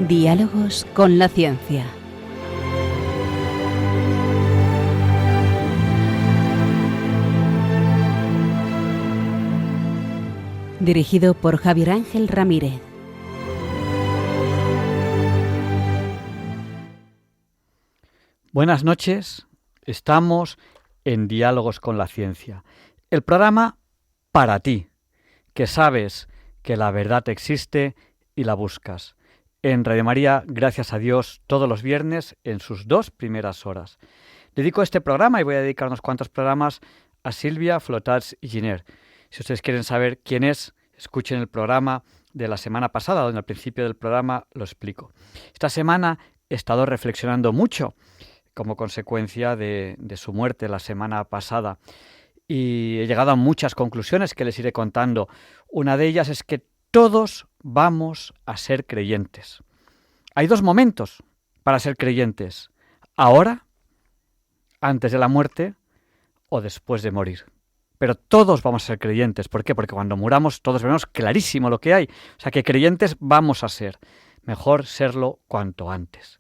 Diálogos con la ciencia. Dirigido por Javier Ángel Ramírez. Buenas noches, estamos en Diálogos con la Ciencia, el programa para ti, que sabes que la verdad existe y la buscas. En Radio María, gracias a Dios, todos los viernes en sus 2 primeras horas. Dedico este programa y voy a dedicar unos cuantos programas a Sílvia Flotats i Giner. Si ustedes quieren saber quién es, escuchen el programa de la semana pasada, donde al principio del programa lo explico. Esta semana he estado reflexionando mucho como consecuencia de su muerte la semana pasada y he llegado a muchas conclusiones que les iré contando. Una de ellas es que todos vamos a ser creyentes. Hay 2 momentos para ser creyentes: ahora, antes de la muerte, o después de morir. Pero todos vamos a ser creyentes. ¿Por qué? Porque cuando muramos todos vemos clarísimo lo que hay. O sea que creyentes vamos a ser. Mejor serlo cuanto antes.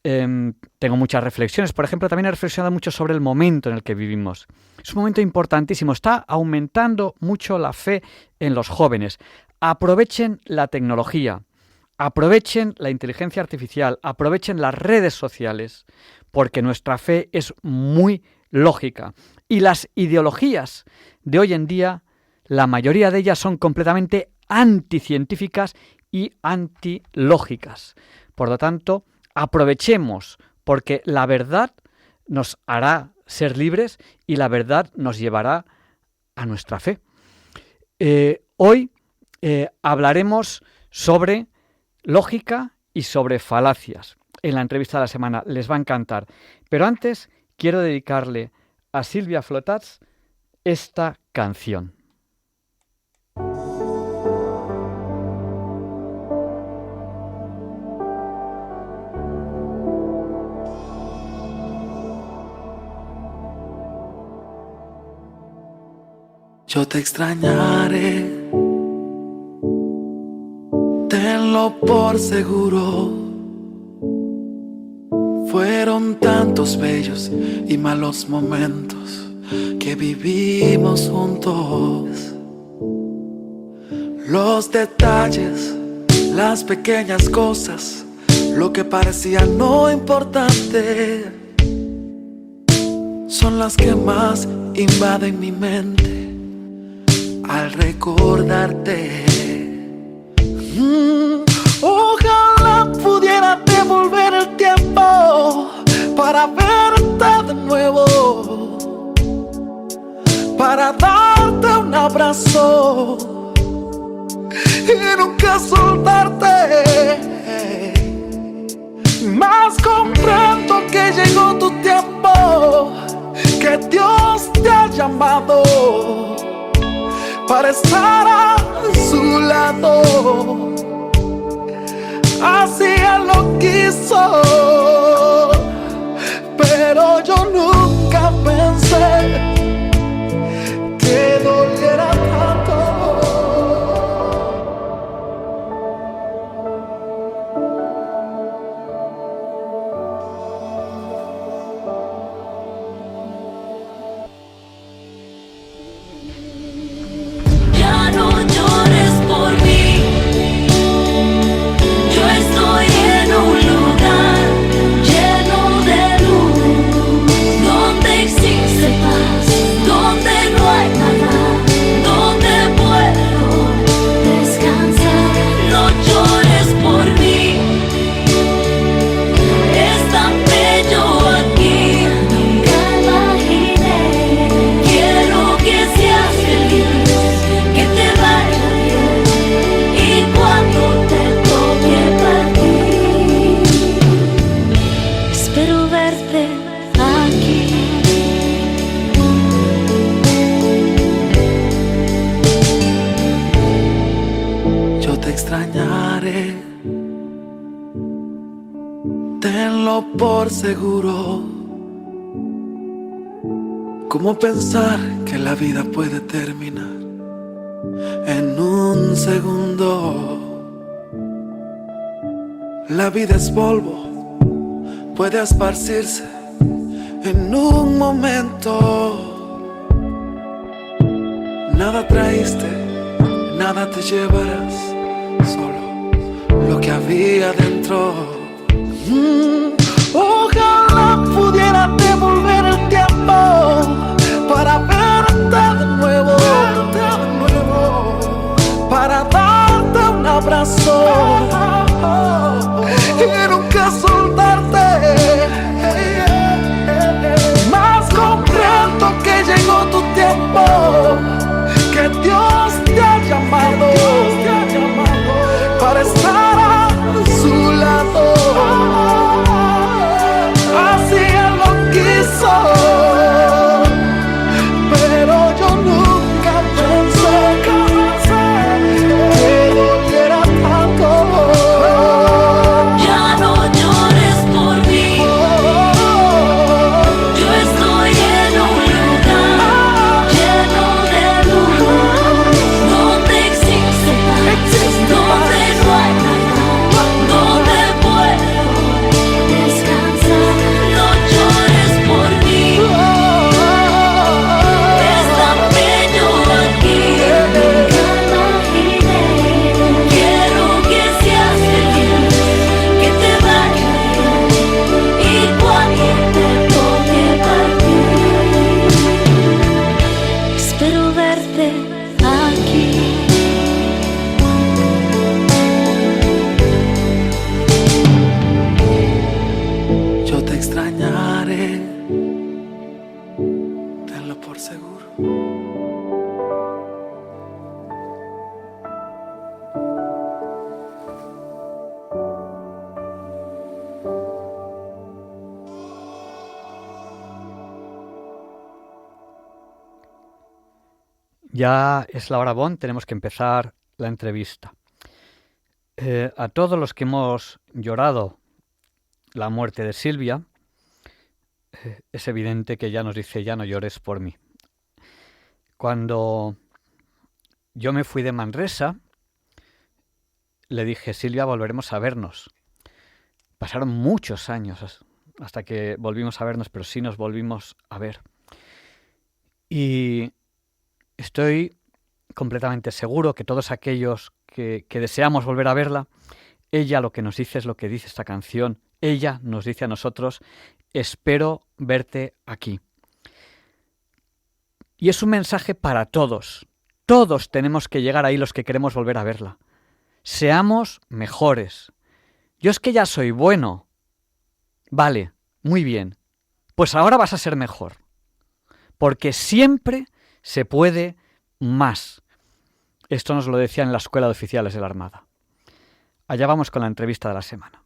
Tengo muchas reflexiones. Por ejemplo, también he reflexionado mucho sobre el momento en el que vivimos. Es un momento importantísimo. Está aumentando mucho la fe en los jóvenes. Aprovechen la tecnología, aprovechen la inteligencia artificial, aprovechen las redes sociales, porque nuestra fe es muy lógica. Y las ideologías de hoy en día, la mayoría de ellas son completamente anticientíficas y antilógicas. Por lo tanto, aprovechemos, porque la verdad nos hará ser libres y la verdad nos llevará a nuestra fe. Hoy hablaremos sobre lógica y sobre falacias. En la entrevista de la semana les va a encantar. Pero antes quiero dedicarle a Sílvia Flotats esta canción. Yo te extrañaré, tenlo por seguro. Fueron tantos bellos y malos momentos que vivimos juntos. Los detalles, las pequeñas cosas, lo que parecía no importante, son las que más invaden mi mente al recordarte. Ojalá pudiera devolver el tiempo para verte de nuevo, para darte un abrazo y nunca soltarte. Mas comprendo que llegó tu tiempo, que Dios te ha llamado para estar a su lado. Así Él lo quiso, pero yo nunca pensé que doliera tanto. Paz. extrañaré, tenlo por seguro. ¿Cómo pensar que la vida puede terminar en un segundo? La vida es polvo, puede esparcirse en un momento. Nada traíste, nada te llevarás, solo lo que había dentro. Ojalá pudiera devolver el tiempo para verte de nuevo, para darte un abrazo y nunca soltarte. Más comprendo que llegó tu tiempo, que Dios te ha llamado para estar a su lado. Así Él lo quiso, pero yo nunca pensé que doliera tanto. Ya no llores por mí, yo estoy en un lugar lleno de luz, donde existe paz, donde no hay nada, donde puedo descansar. No llores por mí, es tan bello aquí, nunca imaginé. Quiero que seas feliz, que te vaya bien, y cuando te toque partir, espero verte aquí. Yo te extrañaré, tenlo por seguro. Ya es la hora Bond, tenemos que empezar la entrevista. A todos los que hemos llorado la muerte de Silvia, es evidente que ya nos dice, ya no llores por mí. Cuando yo me fui de Manresa, le dije, Silvia, volveremos a vernos. Pasaron muchos años hasta que volvimos a vernos, pero sí nos volvimos a ver. Y estoy completamente seguro que todos aquellos que deseamos volver a verla, ella lo que nos dice es lo que dice esta canción. Ella nos dice a nosotros, espero verte aquí. Y es un mensaje para todos. Todos tenemos que llegar ahí los que queremos volver a verla. Seamos mejores. Yo es que ya soy bueno. Vale, muy bien. Pues ahora vas a ser mejor. Porque siempre se puede más. Esto nos lo decían en la Escuela de Oficiales de la Armada. Allá vamos con la entrevista de la semana.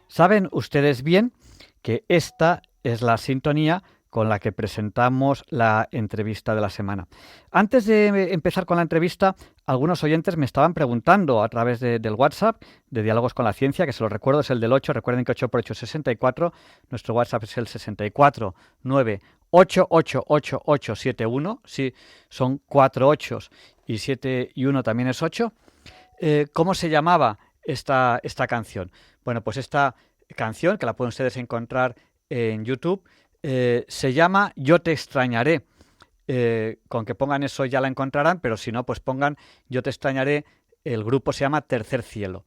Saben ustedes bien que esta es la sintonía con la que presentamos la entrevista de la semana. Antes de empezar con la entrevista, algunos oyentes me estaban preguntando a través del WhatsApp de Diálogos con la Ciencia, que se lo recuerdo, es el del 8, recuerden que 8 por 8 es 64, nuestro WhatsApp es el 649888871, sí, son 4 ochos y 7 y 1 también es 8. ¿Cómo se llamaba esta canción? Bueno, pues esta canción, que la pueden ustedes encontrar en YouTube, se llama Yo te extrañaré. Con que pongan eso ya la encontrarán, pero si no, pues pongan Yo te extrañaré. El grupo se llama Tercer Cielo.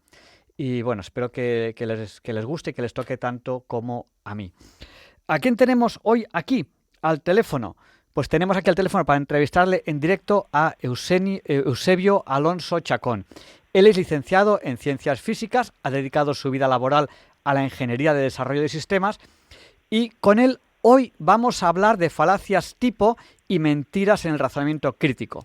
Y bueno, espero que les guste y que les toque tanto como a mí. ¿A quién tenemos hoy aquí al teléfono? Pues tenemos aquí al teléfono para entrevistarle en directo a Eusebio Alonso Chacón. Él es licenciado en Ciencias Físicas, ha dedicado su vida laboral a la ingeniería de desarrollo de sistemas y con él hoy vamos a hablar de falacias tipo y mentiras en el razonamiento crítico.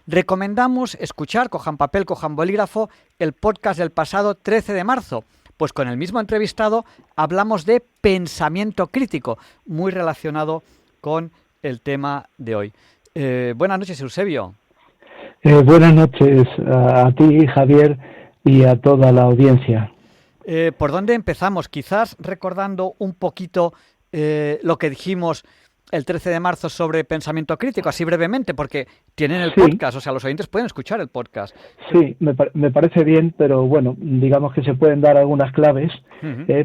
Recomendamos escuchar, cojan papel, cojan bolígrafo, el podcast del pasado 13 de marzo, pues con el mismo entrevistado hablamos de pensamiento crítico, muy relacionado con el tema de hoy. Buenas noches, Eusebio. Buenas noches a ti, Javier, y a toda la audiencia. ¿Por dónde empezamos? Quizás recordando un poquito lo que dijimos el 13 de marzo sobre pensamiento crítico, así brevemente, porque tienen el podcast, o sea, los oyentes pueden escuchar el podcast. Sí, me parece bien, pero bueno, digamos que se pueden dar algunas claves,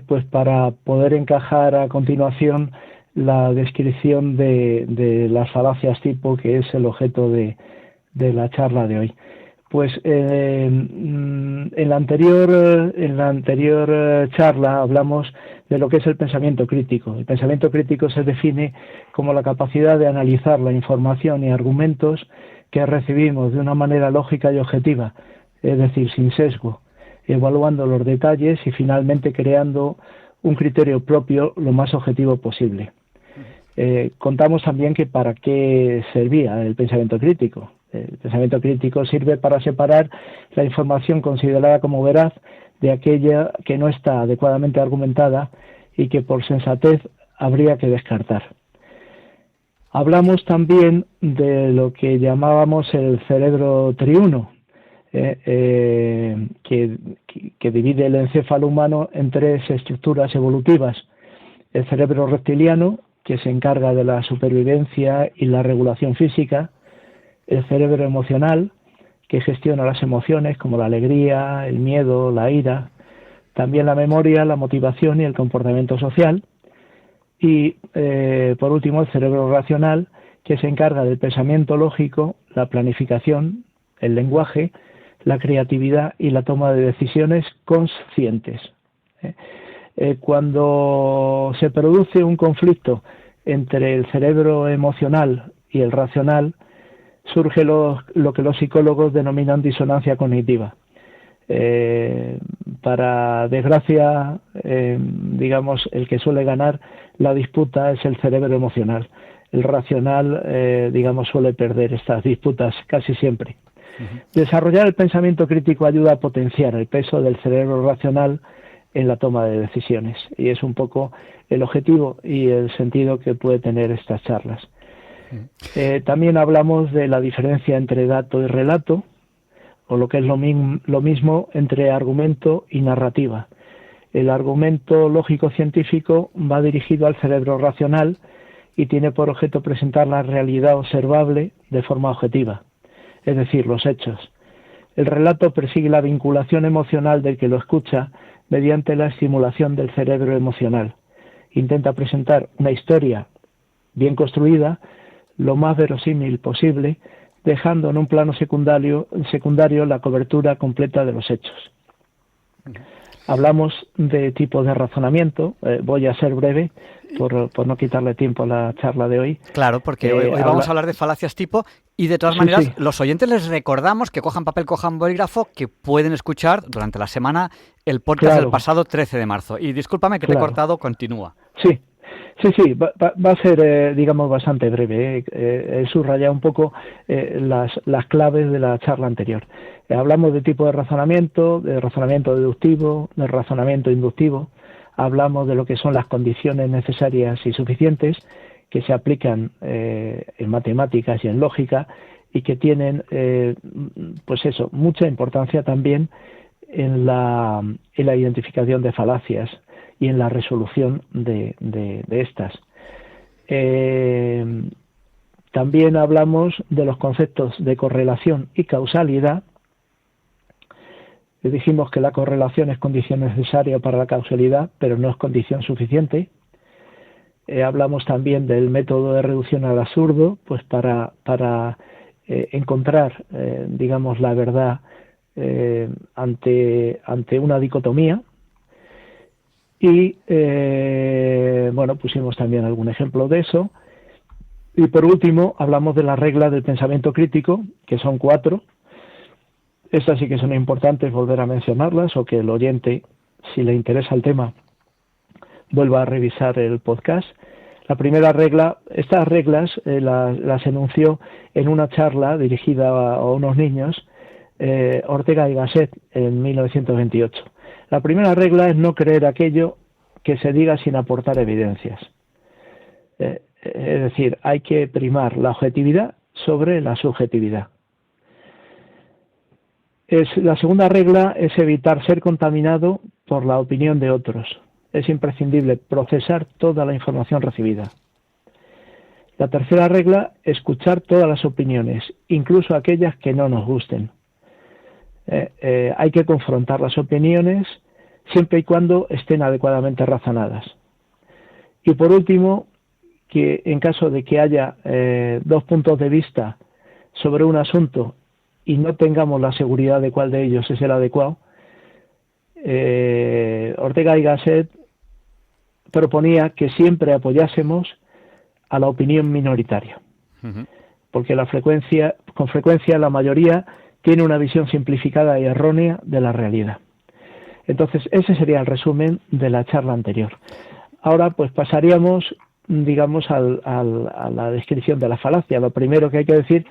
pues para poder encajar a continuación la descripción de las falacias tipo, que es el objeto de la charla de hoy. Pues en la anterior charla hablamos de lo que es el pensamiento crítico. El pensamiento crítico se define como la capacidad de analizar la información y argumentos que recibimos de una manera lógica y objetiva, es decir, sin sesgo, evaluando los detalles y finalmente creando un criterio propio lo más objetivo posible. Contamos también que para qué servía el pensamiento crítico. El pensamiento crítico sirve para separar la información considerada como veraz de aquella que no está adecuadamente argumentada y que por sensatez habría que descartar. Hablamos también de lo que llamábamos el cerebro triuno, que divide el encéfalo humano en tres estructuras evolutivas. El cerebro reptiliano, que se encarga de la supervivencia y la regulación física; el cerebro emocional, que gestiona las emociones como la alegría, el miedo, la ira; también la memoria, la motivación y el comportamiento social; y por último el cerebro racional, que se encarga del pensamiento lógico, la planificación, el lenguaje, la creatividad y la toma de decisiones conscientes. Cuando se produce un conflicto entre el cerebro emocional y el racional, surge lo que los psicólogos denominan disonancia cognitiva. Para desgracia, digamos, el que suele ganar la disputa es el cerebro emocional. El racional, digamos, suele perder estas disputas casi siempre. Desarrollar el pensamiento crítico ayuda a potenciar el peso del cerebro racional en la toma de decisiones, y es un poco el objetivo y el sentido que puede tener estas charlas. También hablamos de la diferencia entre dato y relato, o lo que es lo mismo entre argumento y narrativa. El argumento lógico-científico va dirigido al cerebro racional y tiene por objeto presentar la realidad observable de forma objetiva, es decir, los hechos. El relato persigue la vinculación emocional del que lo escucha mediante la estimulación del cerebro emocional. Intenta presentar una historia bien construida, lo más verosímil posible, dejando en un plano secundario la cobertura completa de los hechos. Hablamos de tipos de razonamiento. Voy a ser breve por no quitarle tiempo a la charla de hoy. Claro, porque hoy vamos a hablar de falacias tipo, y de todas maneras, los oyentes les recordamos que cojan papel, cojan bolígrafo, que pueden escuchar durante la semana el podcast del pasado 13 de marzo. Y discúlpame que te he cortado, continúa. Sí, va a ser, digamos, bastante breve. He subrayado un poco las claves de la charla anterior. Hablamos de tipo de razonamiento deductivo, de razonamiento inductivo. Hablamos de lo que son las condiciones necesarias y suficientes que se aplican en matemáticas y en lógica, y que tienen, mucha importancia también en la identificación de falacias y en la resolución de estas. También hablamos de los conceptos de correlación y causalidad. Dijimos que la correlación es condición necesaria para la causalidad, pero no es condición suficiente. Hablamos también del método de reducción al absurdo, pues para encontrar, digamos, la verdad ante una dicotomía. Y bueno, pusimos también algún ejemplo de eso. Y por último, hablamos de las reglas del pensamiento crítico, que son 4. Estas sí que son importantes volver a mencionarlas, o que el oyente, si le interesa el tema, vuelva a revisar el podcast. La primera regla, estas reglas las enunció en una charla dirigida a unos niños, Ortega y Gasset, en 1928. La primera regla es no creer aquello que se diga sin aportar evidencias. Es decir, hay que primar la objetividad sobre la subjetividad. La segunda regla es evitar ser contaminado por la opinión de otros. Es imprescindible procesar toda la información recibida. La tercera regla, escuchar todas las opiniones, incluso aquellas que no nos gusten. Hay que confrontar las opiniones siempre y cuando estén adecuadamente razonadas. Y por último, que en caso de que haya 2 puntos de vista sobre un asunto y no tengamos la seguridad de cuál de ellos es el adecuado, Ortega y Gasset proponía que siempre apoyásemos a la opinión minoritaria, porque con frecuencia la mayoría tiene una visión simplificada y errónea de la realidad. Entonces, ese sería el resumen de la charla anterior. Ahora, pues pasaríamos, digamos, a la descripción de la falacia. Lo primero que hay que decir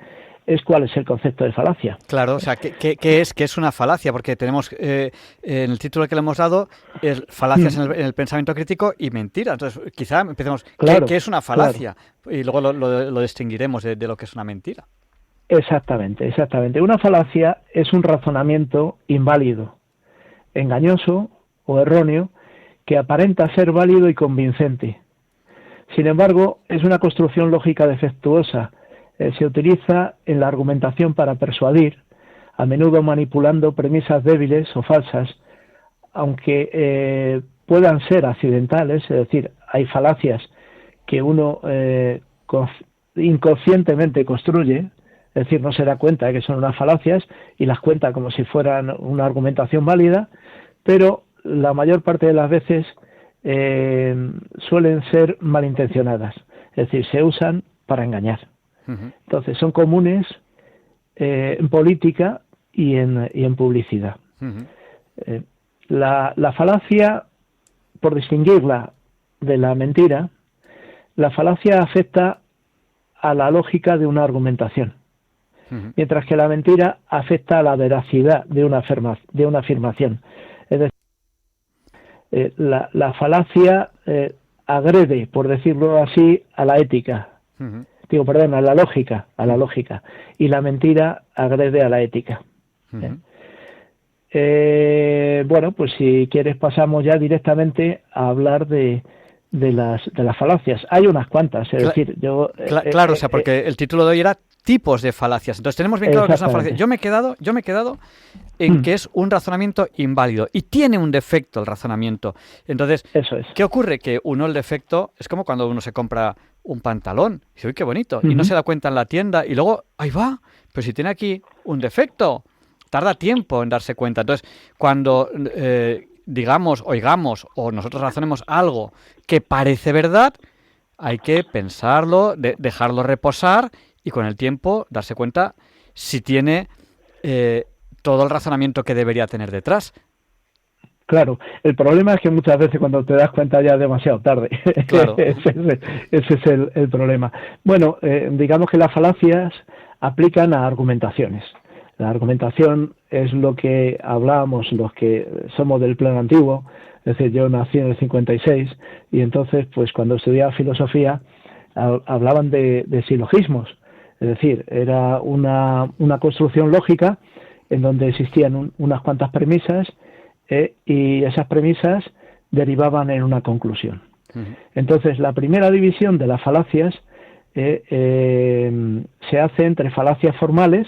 es cuál es el concepto de falacia. Claro, o sea, ¿qué es una falacia? Porque tenemos en el título que le hemos dado falacias en el pensamiento crítico y mentiras. Entonces, quizá empecemos, claro, ¿qué es una falacia? Claro. Y luego lo distinguiremos de lo que es una mentira. Exactamente. Una falacia es un razonamiento inválido, engañoso o erróneo, que aparenta ser válido y convincente. Sin embargo, es una construcción lógica defectuosa. Se utiliza en la argumentación para persuadir, a menudo manipulando premisas débiles o falsas, aunque puedan ser accidentales, es decir, hay falacias que uno inconscientemente construye, es decir, no se da cuenta de que son unas falacias y las cuenta como si fueran una argumentación válida, pero la mayor parte de las veces suelen ser malintencionadas, es decir, se usan para engañar. Entonces, son comunes en política y en publicidad. La falacia, por distinguirla de la mentira, la falacia afecta a la lógica de una argumentación, mientras que la mentira afecta a la veracidad de una afirmación. Es decir, la falacia agrede, por decirlo así, a la ética. A la lógica, y la mentira agrede a la ética. Bueno, pues si quieres pasamos ya directamente a hablar de las falacias. Hay unas cuantas, es decir, yo... Claro, o sea, porque el título de hoy era tipos de falacias. Entonces tenemos bien claro que es una falacia. Yo me he quedado en que es un razonamiento inválido y tiene un defecto el razonamiento. Entonces, eso es. ¿Qué ocurre? Que el defecto es como cuando uno se compra un pantalón y dice, uy, qué bonito, y no se da cuenta en la tienda y luego, ahí va, pero si tiene aquí un defecto, tarda tiempo en darse cuenta. Entonces, cuando digamos, oigamos o nosotros razonemos algo que parece verdad, hay que pensarlo, dejarlo reposar y con el tiempo darse cuenta si tiene todo el razonamiento que debería tener detrás. Claro, el problema es que muchas veces cuando te das cuenta ya es demasiado tarde. Claro. ese es el problema. Bueno, digamos que las falacias aplican a argumentaciones. La argumentación es lo que hablábamos los que somos del plano antiguo, es decir, yo nací en el 56 y entonces pues cuando estudiaba filosofía hablaban de silogismos, es decir, era una construcción lógica en donde existían unas cuantas premisas y esas premisas derivaban en una conclusión. Entonces, la primera división de las falacias se hace entre falacias formales,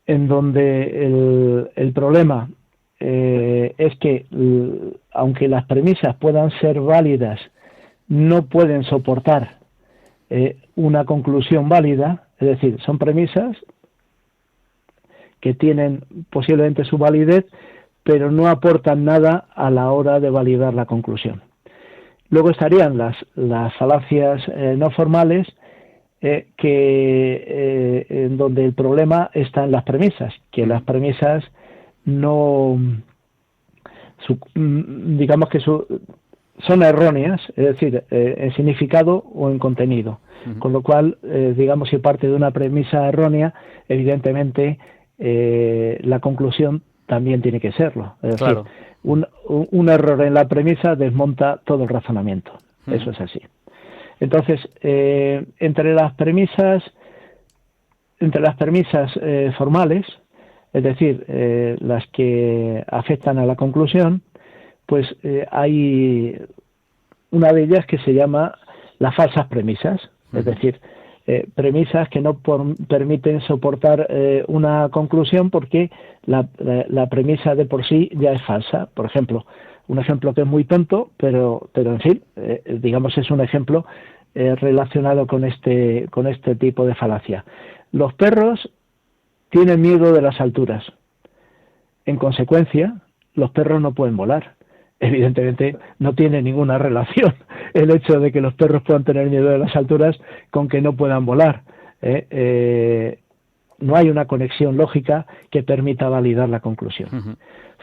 en donde el problema es que, aunque las premisas puedan ser válidas no pueden soportar una conclusión válida, es decir, son premisas que tienen posiblemente su validez, pero no aportan nada a la hora de validar la conclusión. Luego estarían las falacias no formales, en donde el problema está en las premisas, que las premisas no, digamos que son erróneas, es decir, en significado o en contenido. Con lo cual, digamos, si parte de una premisa errónea, evidentemente la conclusión también tiene que serlo. Es decir, Claro. un error en la premisa desmonta todo el razonamiento. Eso es así. Entonces, entre las premisas formales, es decir, las que afectan a la conclusión, pues hay una de ellas que se llama las falsas premisas, es decir, premisas que no permiten soportar una conclusión porque la premisa de por sí ya es falsa. Por ejemplo, un ejemplo que es muy tonto, pero en fin, digamos es un ejemplo relacionado con este tipo de falacia. Los perros tienen miedo de las alturas. En consecuencia, los perros no pueden volar. Evidentemente no tiene ninguna relación el hecho de que los perros puedan tener miedo de las alturas con que no puedan volar. No hay una conexión lógica que permita validar la conclusión.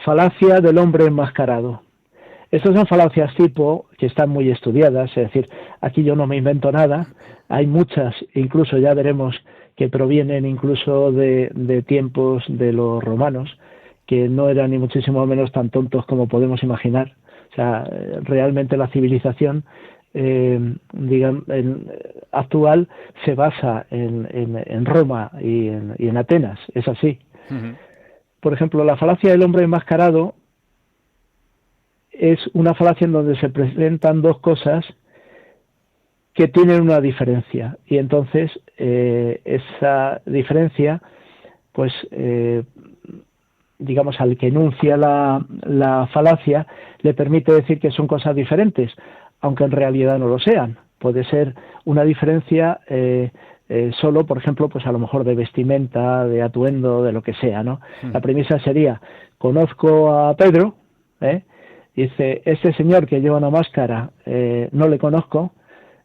Falacia del hombre enmascarado. Estas son falacias tipo que están muy estudiadas, es decir, aquí yo no me invento nada, hay muchas, incluso ya veremos que provienen incluso de tiempos de los romanos, que no eran ni muchísimo menos tan tontos como podemos imaginar. O sea, realmente la civilización actual se basa en Roma y en Atenas, es así. Por ejemplo, la falacia del hombre enmascarado es una falacia en donde se presentan dos cosas que tienen una diferencia, y entonces esa diferencia, pues digamos, al que enuncia la falacia, le permite decir que son cosas diferentes, aunque en realidad no lo sean. Puede ser una diferencia solo, por ejemplo, pues a lo mejor de vestimenta, de atuendo, de lo que sea, ¿no? La premisa sería: conozco a Pedro, dice, este señor que lleva una máscara no le conozco,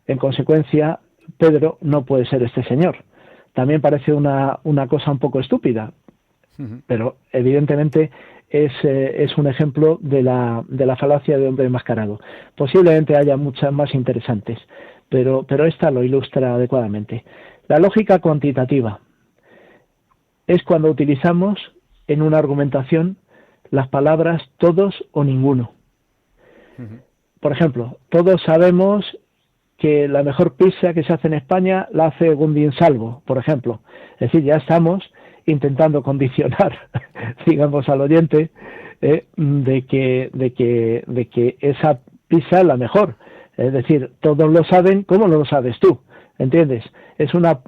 en consecuencia Pedro no puede ser este señor. También parece una cosa un poco estúpida, pero evidentemente es un ejemplo de la falacia de hombre enmascarado. Posiblemente haya muchas más interesantes, pero esta lo ilustra adecuadamente. La lógica cuantitativa es cuando utilizamos en una argumentación las palabras todos o ninguno. Por ejemplo, todos sabemos que la mejor pizza que se hace en España la hace Gundin Salvo, por ejemplo. Es decir, ya estamos intentando condicionar, digamos, al oyente de que esa pizza es la mejor. Es decir, todos lo saben, ¿cómo no lo sabes tú? ¿Entiendes? Es una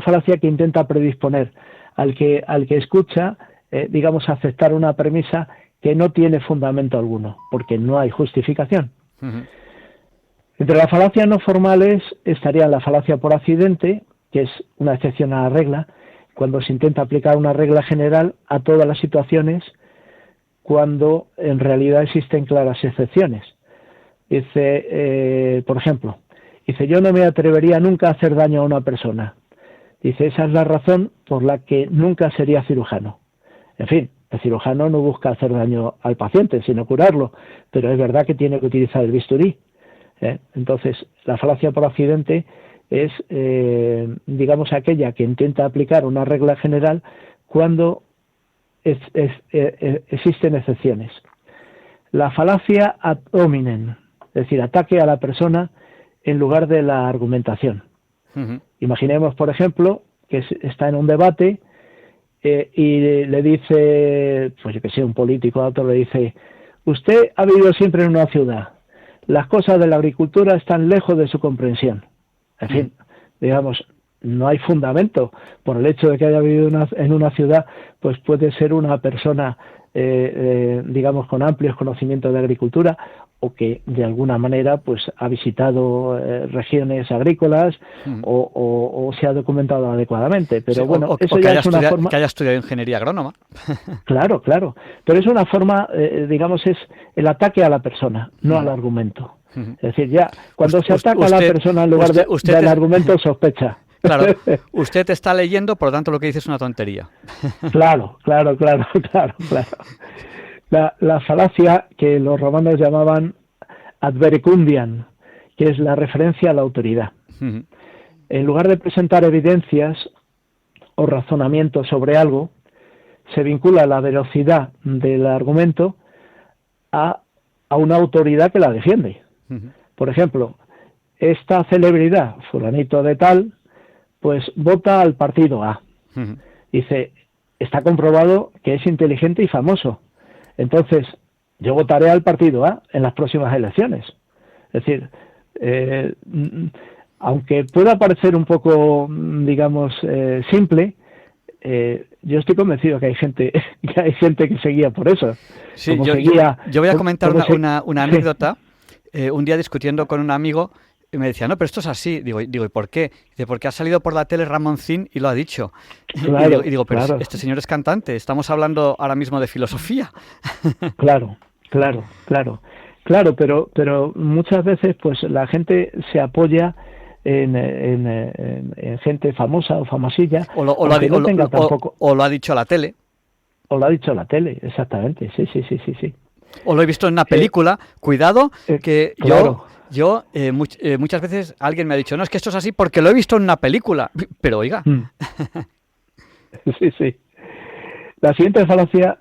falacia que intenta predisponer al que escucha, digamos, a aceptar una premisa que no tiene fundamento alguno, porque no hay justificación. Entre las falacias no formales estaría la falacia por accidente, que es una excepción a la regla, cuando se intenta aplicar una regla general a todas las situaciones, cuando en realidad existen claras excepciones. Dice, por ejemplo, dice, yo no me atrevería nunca a hacer daño a una persona. Dice, esa es la razón por la que nunca sería cirujano. En fin, el cirujano no busca hacer daño al paciente, sino curarlo, pero es verdad que tiene que utilizar el bisturí. Entonces, la falacia por accidente es, digamos, aquella que intenta aplicar una regla general cuando existen excepciones. La falacia ad hominem, es decir, ataque a la persona en lugar de la argumentación. Imaginemos, por ejemplo, que está en un debate y le dice, pues yo que sé, un político a otro le dice, usted ha vivido siempre en una ciudad, las cosas de la agricultura están lejos de su comprensión. En fin, digamos, no hay fundamento por el hecho de que haya vivido en una ciudad, pues puede ser una persona, digamos, con amplios conocimientos de agricultura, o que de alguna manera pues ha visitado regiones agrícolas o se ha documentado adecuadamente. Pero Sí, bueno, eso o ya es una forma... que haya estudiado ingeniería agrónoma. Claro, claro. Pero es una forma, digamos, es el ataque a la persona, no al argumento. Es decir, ya cuando se ataca a la persona en lugar del argumento, sospecha. Claro, usted está leyendo, por lo tanto lo que dice es una tontería. Claro. La falacia que los romanos llamaban adverecundian, que es la referencia a la autoridad. En lugar de presentar evidencias o razonamientos sobre algo, se vincula la veracidad del argumento a una autoridad que la defiende. Por ejemplo, esta celebridad, fulanito de tal, pues vota al partido A. Dice, está comprobado que es inteligente y famoso. Entonces, yo votaré al partido A en las próximas elecciones. Es decir, aunque pueda parecer un poco, digamos, simple, yo estoy convencido que hay gente que seguía por eso. Sí, yo voy a comentar una anécdota. Un día discutiendo con un amigo, me decía, no, pero esto es así. Digo, ¿y por qué? Dice, porque ha salido por la tele Ramoncín y lo ha dicho. Claro, y digo, pero este señor es cantante, estamos hablando ahora mismo de filosofía. Claro, pero muchas veces pues la gente se apoya en gente famosa o famosilla, o lo ha dicho la tele. O lo ha dicho la tele, exactamente, sí. O lo he visto en una película, cuidado, que claro. yo muchas veces alguien me ha dicho, no, es que esto es así porque lo he visto en una película, pero oiga. Sí. La siguiente falacia,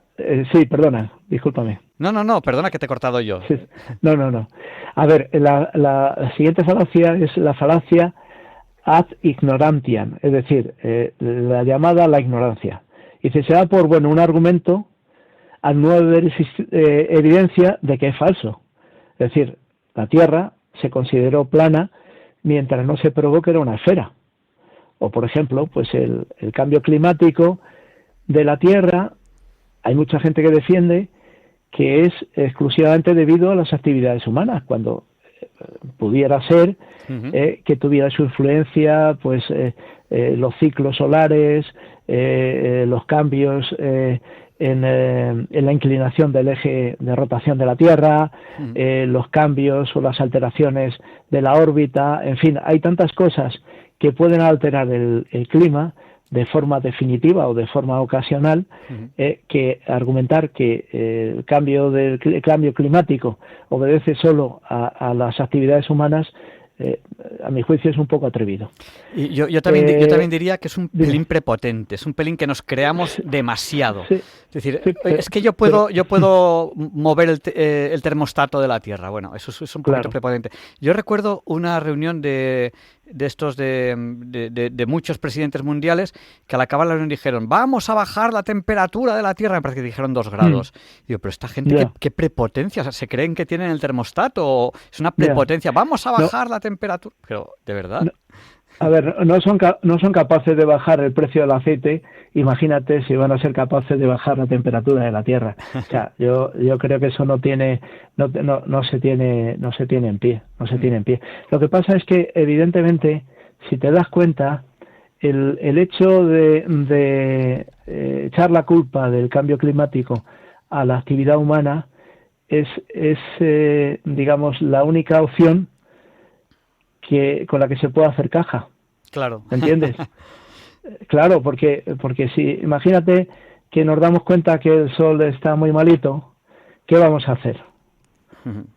sí, perdona, discúlpame. No, perdona que te he cortado yo. Sí. No. A ver, la siguiente falacia es la falacia ad ignorantiam, es decir, la llamada la ignorancia. Dice, se da por bueno un argumento al no haber evidencia de que es falso. Es decir, la Tierra se consideró plana mientras no se probó que era una esfera. O, por ejemplo, pues el cambio climático de la Tierra, hay mucha gente que defiende que es exclusivamente debido a las actividades humanas, cuando pudiera ser que tuviera su influencia pues los ciclos solares, los cambios en la inclinación del eje de rotación de la Tierra, los cambios o las alteraciones de la órbita, en fin, hay tantas cosas que pueden alterar el clima de forma definitiva o de forma ocasional, que argumentar que el cambio climático obedece solo a las actividades humanas, a mi juicio es un poco atrevido. Y yo también diría que es un pelín prepotente, es un pelín que nos creamos demasiado. Sí, es decir, es que yo puedo mover el termostato de la Tierra. Bueno, eso es un poquito prepotente. Yo recuerdo una reunión de muchos presidentes mundiales que al acabar la reunión dijeron, vamos a bajar la temperatura de la Tierra, me parece que dijeron 2 grados. Digo, pero esta gente, ¿qué prepotencia? O sea, ¿se creen que tienen el termostato? ¿O es una prepotencia? Vamos a bajar la temperatura. Pero, ¿de verdad? A ver, no son capaces de bajar el precio del aceite, imagínate si van a ser capaces de bajar la temperatura de la Tierra. O sea, yo creo que eso no se tiene en pie. Lo que pasa es que evidentemente, si te das cuenta, el hecho de echar la culpa del cambio climático a la actividad humana es digamos, la única opción con la que se puede hacer caja. Claro. ¿Entiendes? Claro, porque si imagínate que nos damos cuenta que el sol está muy malito, ¿qué vamos a hacer?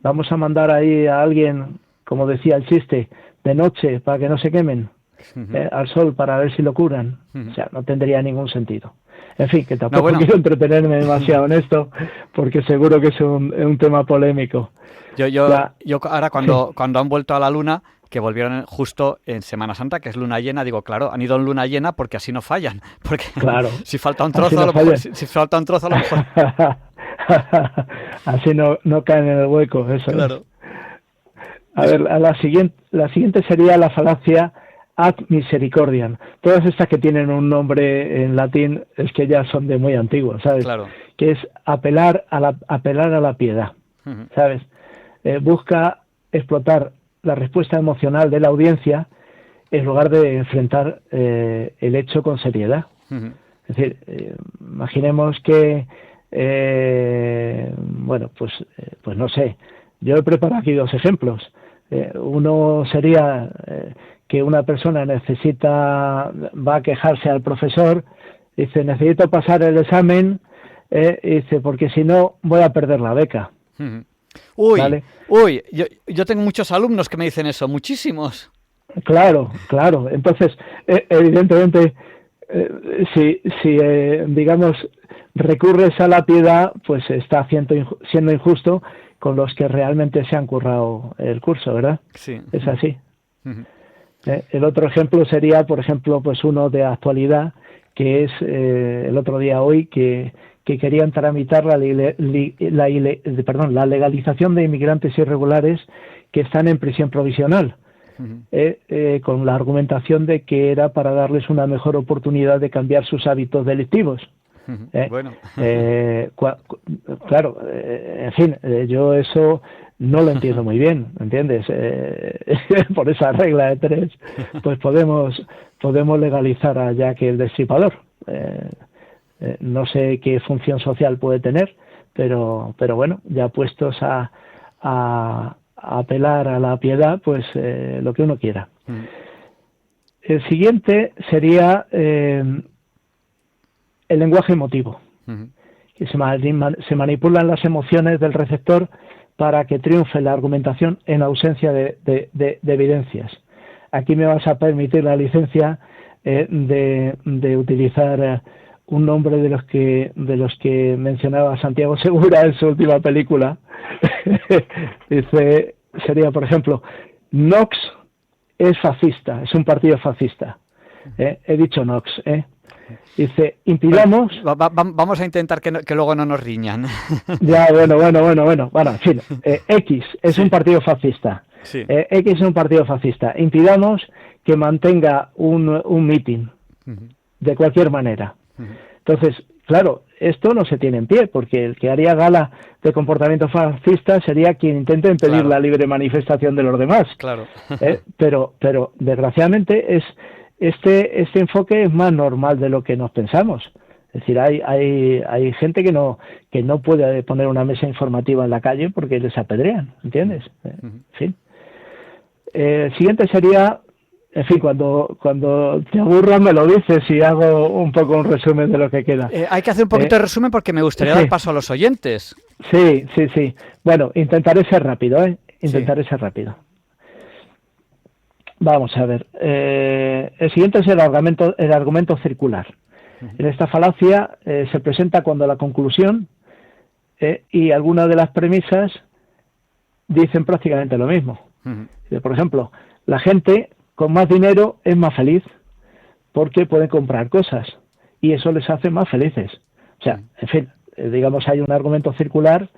¿Vamos a mandar ahí a alguien, como decía el chiste, de noche para que no se quemen al sol para ver si lo curan? O sea, no tendría ningún sentido. En fin, que tampoco quiero entretenerme demasiado en esto, porque seguro que es un tema polémico. Yo ahora cuando han vuelto a la Luna, que volvieron justo en Semana Santa, que es luna llena, digo, claro, han ido en luna llena porque así no fallan. Porque claro, si falta un trozo, a lo mejor... Así no caen en el hueco, eso. Claro. A ver, la siguiente sería la falacia ad misericordiam. Todas estas que tienen un nombre en latín es que ya son de muy antiguo, ¿sabes? Claro. Que es apelar a la piedad, ¿sabes? busca explotar la respuesta emocional de la audiencia en lugar de enfrentar el hecho con seriedad. Es decir, imaginemos que, pues no sé, yo he preparado aquí 2 ejemplos. Uno sería que una persona va a quejarse al profesor, dice, necesito pasar el examen, dice, porque si no voy a perder la beca. ¿Vale? Yo tengo muchos alumnos que me dicen eso, muchísimos. Claro. Entonces, evidentemente, si digamos, recurres a la piedad, pues está siendo injusto con los que realmente se han currado el curso, ¿verdad? Sí. Es así. El otro ejemplo sería, por ejemplo, pues uno de actualidad, que es el otro día hoy, que querían tramitar la legalización de inmigrantes irregulares que están en prisión provisional, con la argumentación de que era para darles una mejor oportunidad de cambiar sus hábitos delictivos. Bueno. Claro, en fin, yo eso no lo entiendo muy bien, ¿entiendes? Por esa regla de 3, pues podemos legalizar a Jack el Destripador. No sé qué función social puede tener, pero bueno, ya puestos a apelar a la piedad, pues lo que uno quiera. El siguiente sería el lenguaje emotivo, que se manipulan las emociones del receptor para que triunfe la argumentación en ausencia de evidencias. Aquí me vas a permitir la licencia de utilizar un nombre de los que mencionaba Santiago Segura en su última película. Dice, sería, por ejemplo, Nox es fascista, es un partido fascista. He dicho Nox, Dice, impidamos... Vamos a intentar que luego no nos riñan. Ya, bueno. Bueno, en fin, X es un partido fascista. Sí. X es un partido fascista. Impidamos que mantenga un mitin, de cualquier manera. Entonces, claro, esto no se tiene en pie, porque el que haría gala de comportamiento fascista sería quien intente impedir la libre manifestación de los demás. Claro. Pero desgraciadamente este enfoque es más normal de lo que nos pensamos. Es decir, hay gente que no puede poner una mesa informativa en la calle porque les apedrean, ¿entiendes? En fin. Siguiente sería, en fin, cuando te aburras me lo dices y hago un poco un resumen de lo que queda. Hay que hacer un poquito de resumen porque me gustaría dar paso a los oyentes. Sí. Bueno, intentaré ser rápido, Intentaré ser rápido. Vamos a ver. El siguiente es el argumento circular. En esta falacia se presenta cuando la conclusión y algunas de las premisas dicen prácticamente lo mismo. Por ejemplo, la gente con más dinero es más feliz porque pueden comprar cosas y eso les hace más felices. O sea, en fin, digamos, hay un argumento circular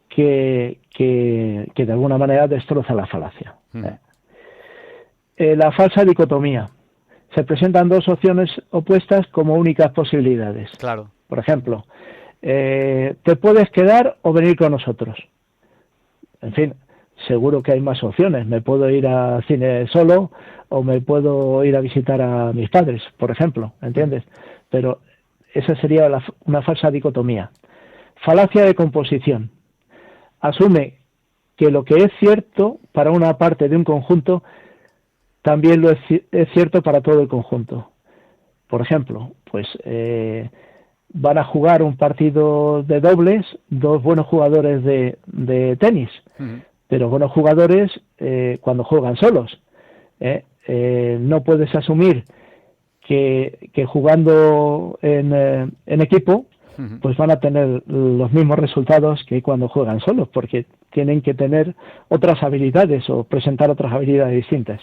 que de alguna manera destroza la falacia. La falsa dicotomía. Se presentan 2 opciones opuestas como únicas posibilidades. Claro. Por ejemplo, te puedes quedar o venir con nosotros. En fin, seguro que hay más opciones. Me puedo ir al cine solo o me puedo ir a visitar a mis padres, por ejemplo, ¿entiendes? Pero esa sería una falsa dicotomía. Falacia de composición. Asume que lo que es cierto para una parte de un conjunto también lo es cierto para todo el conjunto. Por ejemplo, pues van a jugar un partido de dobles 2 buenos jugadores de tenis, pero buenos jugadores cuando juegan solos. No puedes asumir que jugando en equipo pues van a tener los mismos resultados que cuando juegan solos, porque tienen que tener otras habilidades o presentar otras habilidades distintas.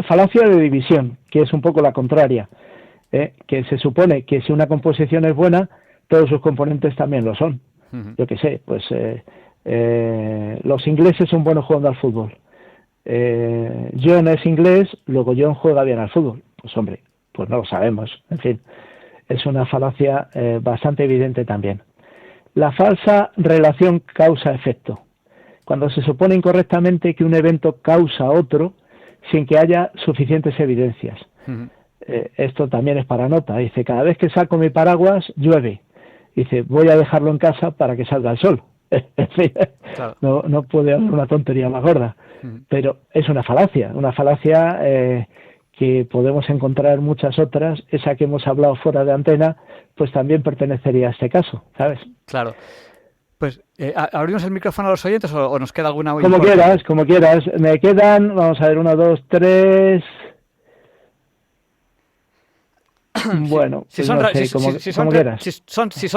Falacia de división, que es un poco la contraria, que se supone que si una composición es buena, todos sus componentes también lo son. Yo qué sé, pues los ingleses son buenos jugando al fútbol. John es inglés, luego John juega bien al fútbol. Pues hombre, pues no lo sabemos. En fin, es una falacia bastante evidente también. La falsa relación causa-efecto. cuando se supone incorrectamente que un evento causa otro sin que haya suficientes evidencias. Esto también es para nota. Dice, cada vez que saco mi paraguas, llueve. Dice, voy a dejarlo en casa para que salga el sol. Claro. No puede haber una tontería más gorda. Pero es una falacia que podemos encontrar muchas otras. Esa que hemos hablado fuera de antena, pues también pertenecería a este caso, ¿sabes? Claro. Pues, ¿abrimos el micrófono a los oyentes o nos queda alguna? Como quieras. Me quedan, vamos a ver, 1, 2, 3... Bueno, si son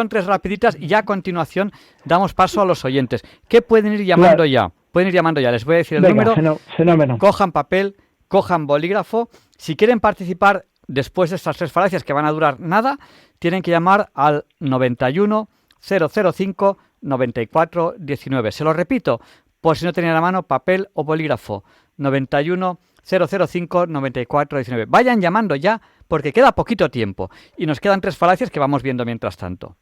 3 rapiditas, y ya a continuación damos paso a los oyentes. ¿Qué pueden ir llamando ya? Pueden ir llamando ya. Les voy a decir el número. Fenómeno. Cojan papel, cojan bolígrafo. Si quieren participar después de estas 3 falacias que van a durar nada, tienen que llamar al 91 005 94 19. Se lo repito, por si no tenían a mano papel o bolígrafo. 91 005 94 19. Vayan llamando ya, porque queda poquito tiempo y nos quedan 3 falacias que vamos viendo mientras tanto.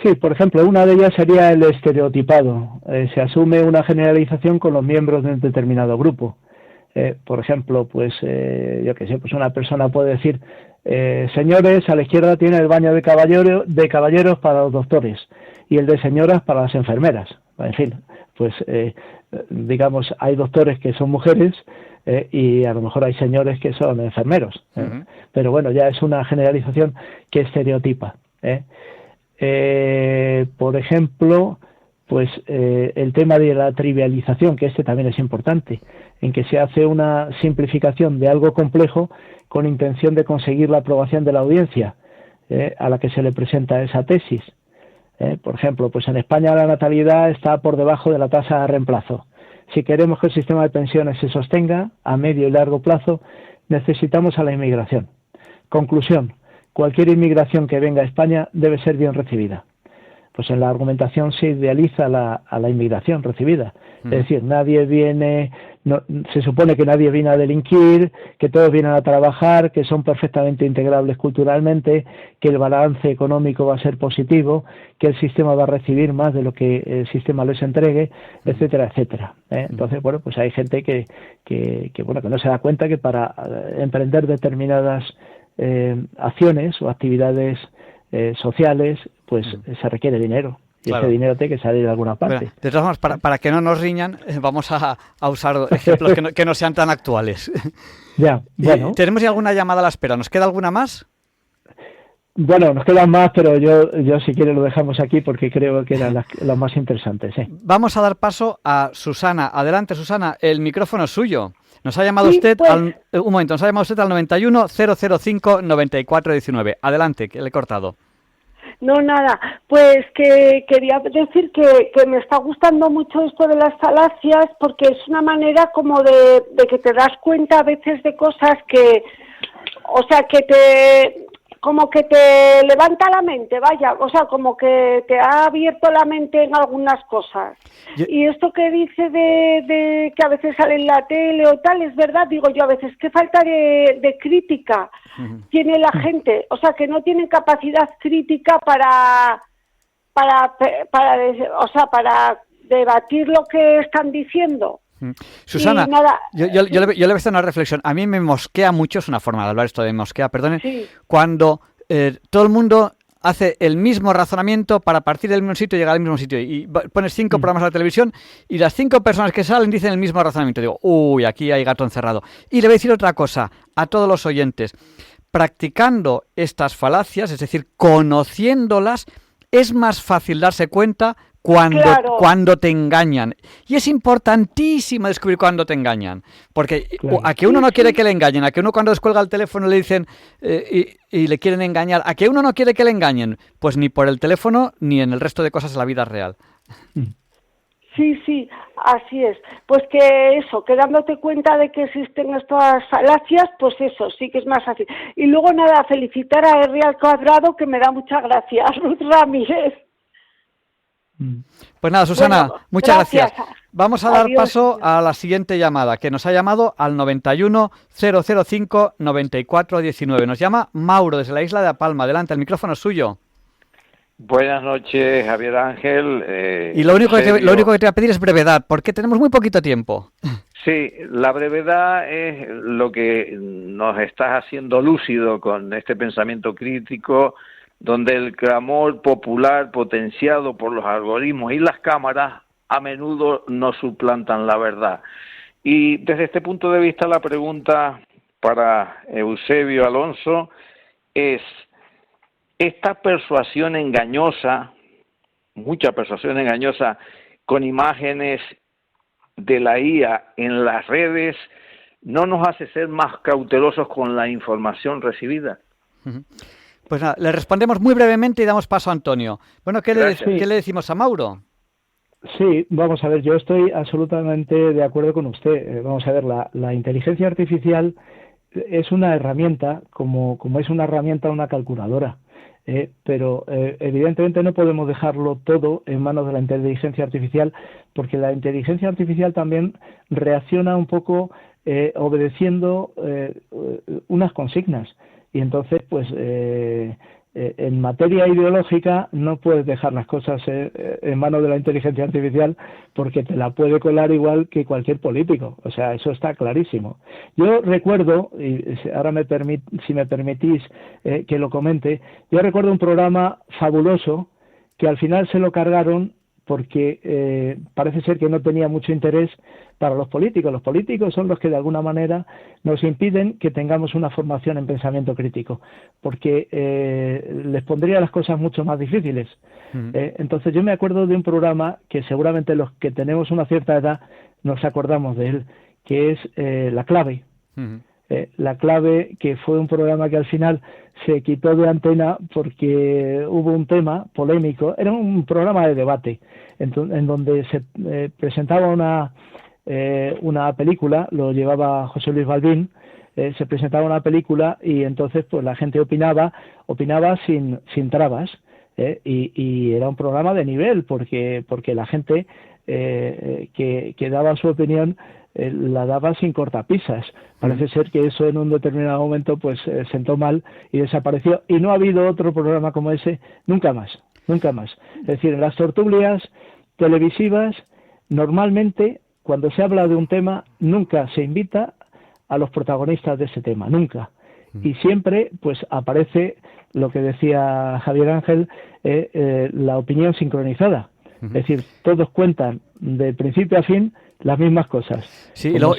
Sí, por ejemplo, una de ellas sería el estereotipado. Se asume una generalización con los miembros de un determinado grupo. Por ejemplo, pues yo qué sé, pues una persona puede decir, señores, a la izquierda tiene el baño de caballeros para los doctores y el de señoras para las enfermeras. En fin, pues digamos, hay doctores que son mujeres y a lo mejor hay señores que son enfermeros. Pero bueno, ya es una generalización que estereotipa. Por ejemplo, pues el tema de la trivialización, que este también es importante, en que se hace una simplificación de algo complejo con intención de conseguir la aprobación de la audiencia a la que se le presenta esa tesis. Por ejemplo, pues en España la natalidad está por debajo de la tasa de reemplazo. Si queremos que el sistema de pensiones se sostenga a medio y largo plazo, necesitamos a la inmigración. Conclusión: cualquier inmigración que venga a España debe ser bien recibida. Pues en la argumentación se idealiza a la inmigración recibida. Es decir, se supone que nadie viene a delinquir, que todos vienen a trabajar, que son perfectamente integrables culturalmente, que el balance económico va a ser positivo, que el sistema va a recibir más de lo que el sistema les entregue, etcétera, etcétera. Entonces, bueno, pues hay gente que no se da cuenta que para emprender determinadas acciones o actividades sociales, pues se requiere dinero. Y claro, ese dinero tiene que salir de alguna parte. Bueno, de todas formas, para que no nos riñan, vamos a usar ejemplos que no sean tan actuales. Ya, bueno. ¿Tenemos ya alguna llamada a la espera? ¿Nos queda alguna más? Bueno, nos quedan más, pero yo si quiere lo dejamos aquí porque creo que eran las más interesantes. Vamos a dar paso a Susana. Adelante, Susana, el micrófono es suyo. Nos ha llamado usted nos ha llamado usted al 91 005 94 19. Adelante, que le he cortado. No, nada, pues que quería decir que me está gustando mucho esto de las falacias porque es una manera como de que te das cuenta a veces de cosas que, o sea, que te levanta la mente, vaya, o sea, como que te ha abierto la mente en algunas cosas. Y esto que dice de que a veces sale en la tele o tal, es verdad, digo yo a veces, qué falta de crítica tiene la gente, o sea, que no tienen capacidad crítica para debatir lo que están diciendo. Susana, yo le voy a hacer una reflexión. A mí me mosquea mucho, es una forma de hablar esto de mosquea, perdonen, cuando todo el mundo hace el mismo razonamiento para partir del mismo sitio y llegar al mismo sitio. Y pones 5 programas a la televisión y las 5 personas que salen dicen el mismo razonamiento. Digo, uy, aquí hay gato encerrado. Y le voy a decir otra cosa a todos los oyentes. Practicando estas falacias, es decir, conociéndolas, es más fácil darse cuenta cuando te engañan. Y es importantísimo descubrir cuándo te engañan. Porque a que uno no quiere que le engañen, a que uno cuando descuelga el teléfono le dicen y le quieren engañar, a que uno no quiere que le engañen, pues ni por el teléfono ni en el resto de cosas de la vida real. Sí, así es. Pues que eso, que dándote cuenta de que existen estas falacias, pues eso, sí que es más fácil. Y luego nada, felicitar a R al cuadrado, que me da mucha gracia, Ruth Ramírez. Pues nada, Susana, muchas gracias. Vamos a dar paso a la siguiente llamada, que nos ha llamado al 91 005 94 19. Nos llama Mauro desde la isla de La Palma. Adelante, el micrófono es suyo. Buenas noches, Javier Ángel. Y lo único que te voy a pedir es brevedad, porque tenemos muy poquito tiempo. Sí, la brevedad es lo que nos estás haciendo lúcido con este pensamiento crítico, donde el clamor popular potenciado por los algoritmos y las cámaras a menudo no suplantan la verdad. Y desde este punto de vista la pregunta para Eusebio Alonso es: esta persuasión engañosa, mucha persuasión engañosa, con imágenes de la IA en las redes, ¿no nos hace ser más cautelosos con la información recibida? Pues nada, le respondemos muy brevemente y damos paso a Antonio. Bueno, ¿qué le decimos a Mauro? Sí, vamos a ver, yo estoy absolutamente de acuerdo con usted. Vamos a ver, la inteligencia artificial es una herramienta, como es una herramienta una calculadora. Pero evidentemente no podemos dejarlo todo en manos de la inteligencia artificial, porque la inteligencia artificial también reacciona un poco obedeciendo unas consignas, y entonces pues en materia ideológica no puedes dejar las cosas en manos de la inteligencia artificial, porque te la puede colar igual que cualquier político. O sea, eso está clarísimo. Yo recuerdo, y ahora si me permitís que lo comente, yo recuerdo un programa fabuloso que al final se lo cargaron porque parece ser que no tenía mucho interés para los políticos. Los políticos son los que de alguna manera nos impiden que tengamos una formación en pensamiento crítico, porque les pondría las cosas mucho más difíciles. Entonces yo me acuerdo de un programa que seguramente los que tenemos una cierta edad nos acordamos de él, que es La Clave. La Clave, que fue un programa que al final se quitó de antena porque hubo un tema polémico. Era un programa de debate en donde se presentaba una película, lo llevaba José Luis Balbín, se presentaba una película y entonces pues la gente opinaba sin trabas, y era un programa de nivel porque la gente que daba su opinión la daba sin cortapisas. Parece ser que eso en un determinado momento pues sentó mal y desapareció, y no ha habido otro programa como ese nunca más. Es decir, en las tertulias televisivas normalmente cuando se habla de un tema nunca se invita a los protagonistas de ese tema, nunca. Y siempre pues aparece lo que decía Javier Ángel, la opinión sincronizada. Es decir, todos cuentan de principio a fin las mismas cosas. Sí, y luego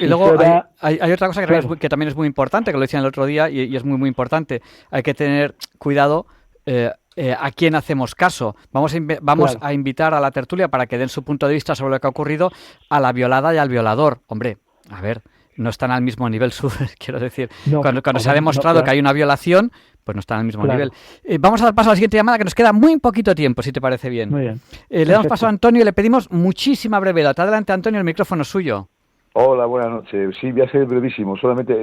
hay otra cosa que también es muy importante, que lo decían el otro día y es muy importante. Hay que tener cuidado a quién hacemos caso. Vamos a invitar a la tertulia para que den su punto de vista sobre lo que ha ocurrido a la violada y al violador. Hombre, a ver, no están al mismo nivel, quiero decir. Cuando se ha demostrado que hay una violación, pues no están al mismo nivel. Vamos a dar paso a la siguiente llamada, que nos queda muy poquito tiempo, si te parece bien. Muy bien. Le damos paso a Antonio y le pedimos muchísima brevedad. Adelante, Antonio, el micrófono es suyo. Hola, buenas noches. Sí, voy a ser brevísimo. Solamente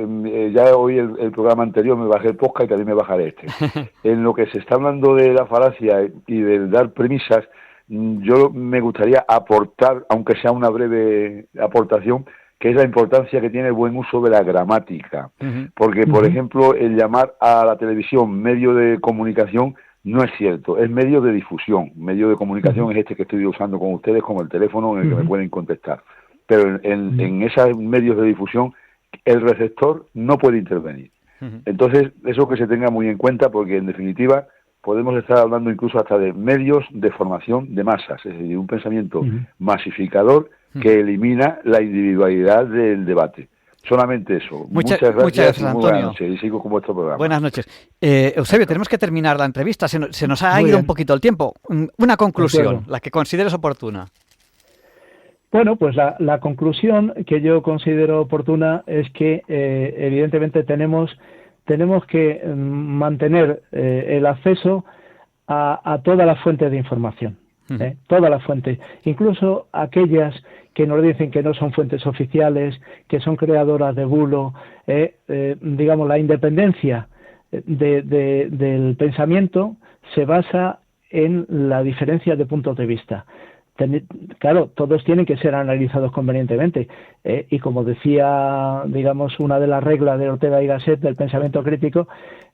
ya oí el programa anterior, me bajé el podcast y también me bajaré este. En lo que se está hablando de la falacia y de dar premisas, yo me gustaría aportar, aunque sea una breve aportación, que es la importancia que tiene el buen uso de la gramática. Porque, por ejemplo, el llamar a la televisión medio de comunicación no es cierto, es medio de difusión. Medio de comunicación es este que estoy usando con ustedes, como el teléfono en el que me pueden contestar. Pero en esos medios de difusión el receptor no puede intervenir. Entonces, eso que se tenga muy en cuenta, porque en definitiva podemos estar hablando incluso hasta de medios de formación de masas, es decir, un pensamiento masificador que elimina la individualidad del debate. Solamente eso. Muchas gracias, Antonio. Buenas noches, y sigo con vuestro programa. Buenas noches. Eusebio, tenemos que terminar la entrevista. Se nos ha ido un poquito el tiempo. Una conclusión, la que consideres oportuna. Bueno, pues la conclusión que yo considero oportuna es que evidentemente tenemos que mantener el acceso a todas las fuentes de información, todas las fuentes, incluso aquellas que nos dicen que no son fuentes oficiales, que son creadoras de bulo. Digamos, la independencia del pensamiento se basa en la diferencia de puntos de vista. claro, todos tienen que ser analizados convenientemente. Y como decía, digamos, una de las reglas de Ortega y Gasset del pensamiento crítico,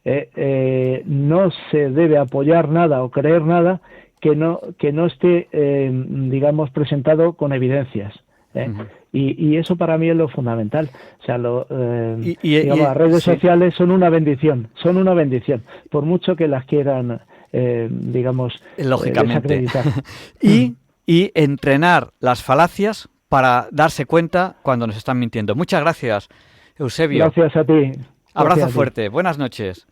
no se debe apoyar nada o creer nada que no esté, digamos, presentado con evidencias. Uh-huh. Y eso para mí es lo fundamental. O sea, digamos, las redes sociales son una bendición, por mucho que las quieran, digamos, lógicamente. Desacreditar. y entrenar las falacias para darse cuenta cuando nos están mintiendo. Muchas gracias, Eusebio. Gracias a ti. Abrazo fuerte. Buenas noches.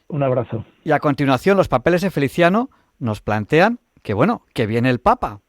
Un abrazo. Y a continuación, los papeles de Feliciano nos plantean que viene el Papa.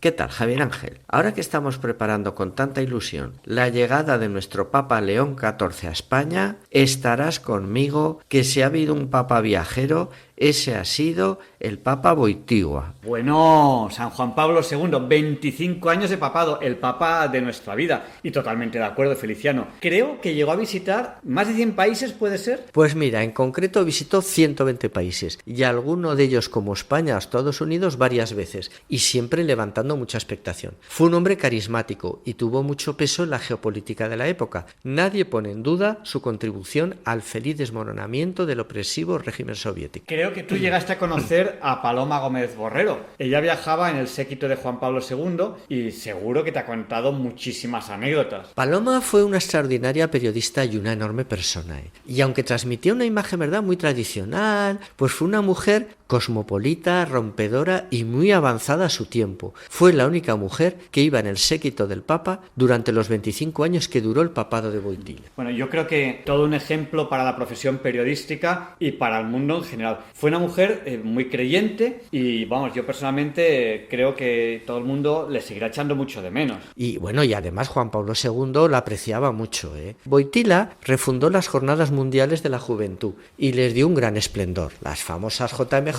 ¿Qué tal, Javier Ángel? Ahora que estamos preparando con tanta ilusión la llegada de nuestro Papa León XIV a España, estarás conmigo que si ha habido un Papa viajero, ese ha sido el Papa Wojtyła. Bueno, San Juan Pablo II, 25 años de papado, el Papa de nuestra vida. Y totalmente de acuerdo, Feliciano. Creo que llegó a visitar más de 100 países, ¿puede ser? Pues mira, en concreto visitó 120 países, y alguno de ellos, como España, Estados Unidos, varias veces, y siempre levantando mucha expectación. Fue un hombre carismático y tuvo mucho peso en la geopolítica de la época. Nadie pone en duda su contribución al feliz desmoronamiento del opresivo régimen soviético. Creo que tú llegaste a conocer a Paloma Gómez Borrero. Ella viajaba en el séquito de Juan Pablo II y seguro que te ha contado muchísimas anécdotas. Paloma fue una extraordinaria periodista y una enorme persona. Y aunque transmitía una imagen, ¿verdad?, muy tradicional, pues fue una mujer cosmopolita, rompedora y muy avanzada a su tiempo. Fue la única mujer que iba en el séquito del Papa durante los 25 años que duró el papado de Wojtyła. Bueno, yo creo que todo un ejemplo para la profesión periodística y para el mundo en general. Fue una mujer muy creyente y, vamos, yo personalmente creo que todo el mundo le seguirá echando mucho de menos. Y bueno, y además Juan Pablo II la apreciaba mucho, Wojtyła refundó las Jornadas Mundiales de la Juventud y les dio un gran esplendor, las famosas JMJ,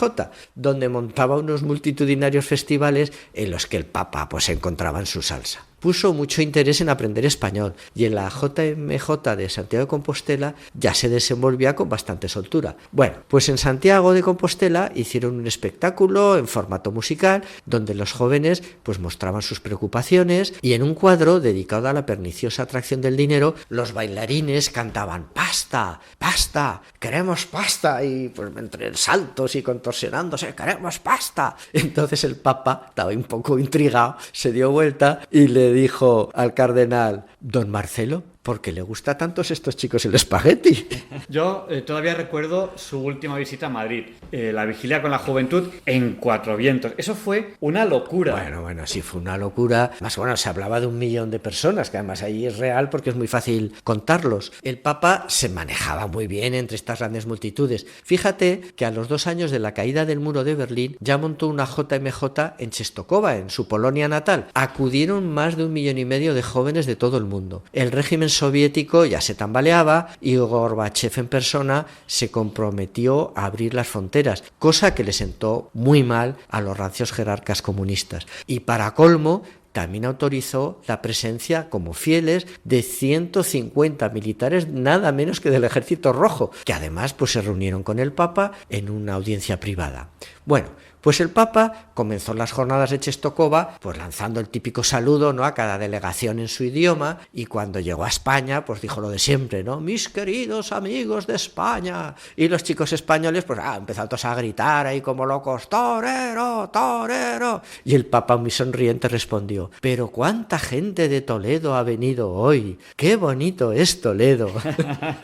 donde montaba unos multitudinarios festivales en los que el Papa pues se encontraba en su salsa. Puso mucho interés en aprender español y en la JMJ de Santiago de Compostela ya se desenvolvía con bastante soltura. Bueno, pues en Santiago de Compostela hicieron un espectáculo en formato musical donde los jóvenes pues mostraban sus preocupaciones y en un cuadro dedicado a la perniciosa atracción del dinero los bailarines cantaban ¡pasta! ¡Pasta! ¡Queremos pasta! Y pues entre saltos y contorsionándose ¡queremos pasta! Entonces el Papa estaba un poco intrigado, se dio vuelta y le dijo al cardenal: don Marcelo, ¿por qué le gusta tanto a estos chicos el espagueti? Yo todavía recuerdo su última visita a Madrid, la vigilia con la juventud en Cuatro Vientos. Eso fue una locura. Bueno, sí fue una locura. Más bueno, se hablaba de 1 millón de personas, que además ahí es real porque es muy fácil contarlos. El Papa se manejaba muy bien entre estas grandes multitudes. Fíjate que a los 2 años de la caída del muro de Berlín ya montó una JMJ en Czestochowa, en su Polonia natal. Acudieron más de 1,5 millones de jóvenes de todo el mundo. El régimen soviético ya se tambaleaba y Gorbachev en persona se comprometió a abrir las fronteras, cosa que le sentó muy mal a los rancios jerarcas comunistas. Y para colmo, también autorizó la presencia como fieles de 150 militares, nada menos que del Ejército Rojo, que además pues se reunieron con el Papa en una audiencia privada. Bueno, pues el Papa comenzó las jornadas de Czestochowa pues lanzando el típico saludo, ¿no?, a cada delegación en su idioma, y cuando llegó a España pues dijo lo de siempre, ¿no?, mis queridos amigos de España, y los chicos españoles pues empezaron todos a gritar ahí como locos, torero, torero, y el Papa muy sonriente respondió: pero cuánta gente de Toledo ha venido hoy, qué bonito es Toledo.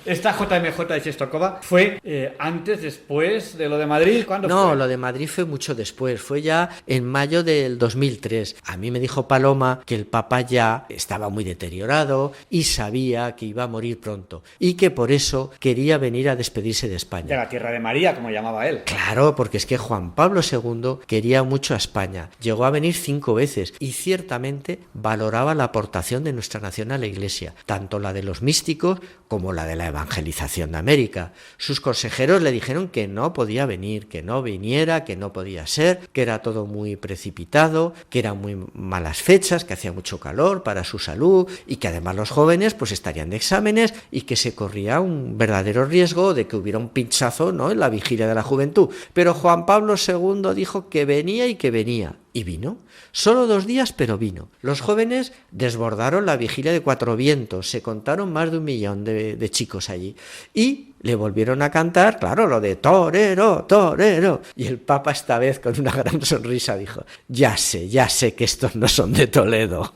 Esta JMJ de Czestochowa fue antes, después de lo de Madrid. ¿Cuándo fue? No, lo de Madrid fue mucho después, fue ya en mayo del 2003. A mí me dijo Paloma que el Papa ya estaba muy deteriorado y sabía que iba a morir pronto y que por eso quería venir a despedirse de España. De la tierra de María, como llamaba él. Claro, porque es que Juan Pablo II quería mucho a España. Llegó a venir 5 veces y ciertamente valoraba la aportación de nuestra nación a la Iglesia, tanto la de los místicos como la de la evangelización de América. Sus consejeros le dijeron que no podía venir, que no viniera, que no podía ser, que era todo muy precipitado, que eran muy malas fechas, que hacía mucho calor para su salud y que además los jóvenes pues estarían de exámenes y que se corría un verdadero riesgo de que hubiera un pinchazo, ¿no?, en la vigilia de la juventud. Pero Juan Pablo II dijo que venía y que venía. Y vino. Solo 2 días, pero vino. Los jóvenes desbordaron la vigilia de Cuatro Vientos. Se contaron más de 1 millón de chicos allí. Y le volvieron a cantar, claro, lo de torero, torero. Y el Papa esta vez, con una gran sonrisa, dijo, ya sé que estos no son de Toledo.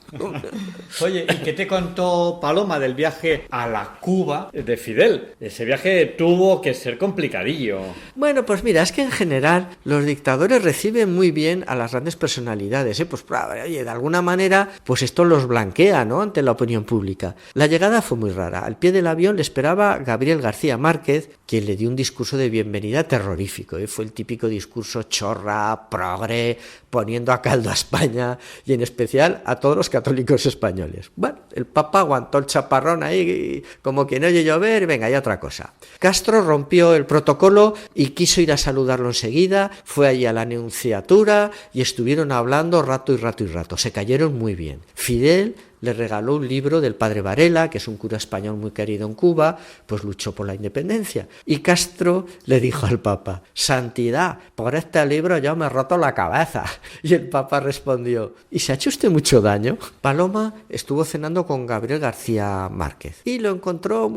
Oye, ¿y qué te contó Paloma del viaje a la Cuba de Fidel? Ese viaje tuvo que ser complicadillo. Bueno, pues mira, es que en general los dictadores reciben muy bien a las grandes personalidades, ¿eh? Pues oye, de alguna manera, pues esto los blanquea, ¿no?, ante la opinión pública. La llegada fue muy rara. Al pie del avión le esperaba Gabriel García Márquez, quien le dio un discurso de bienvenida terrorífico, ¿eh? Fue el típico discurso chorra, progre, poniendo a caldo a España y en especial a todos los católicos españoles. Bueno, el Papa aguantó el chaparrón ahí como quien oye llover, venga, y otra cosa. Castro rompió el protocolo y quiso ir a saludarlo enseguida, fue allí a la Nunciatura y estuvieron hablando rato y rato y rato. Se cayeron muy bien. Fidel le regaló un libro del padre Varela, que es un cura español muy querido en Cuba, pues luchó por la independencia. Y Castro le dijo al Papa, santidad, por este libro yo me he roto la cabeza. Y el Papa respondió, ¿y se ha hecho usted mucho daño? Paloma estuvo cenando con Gabriel García Márquez y lo encontró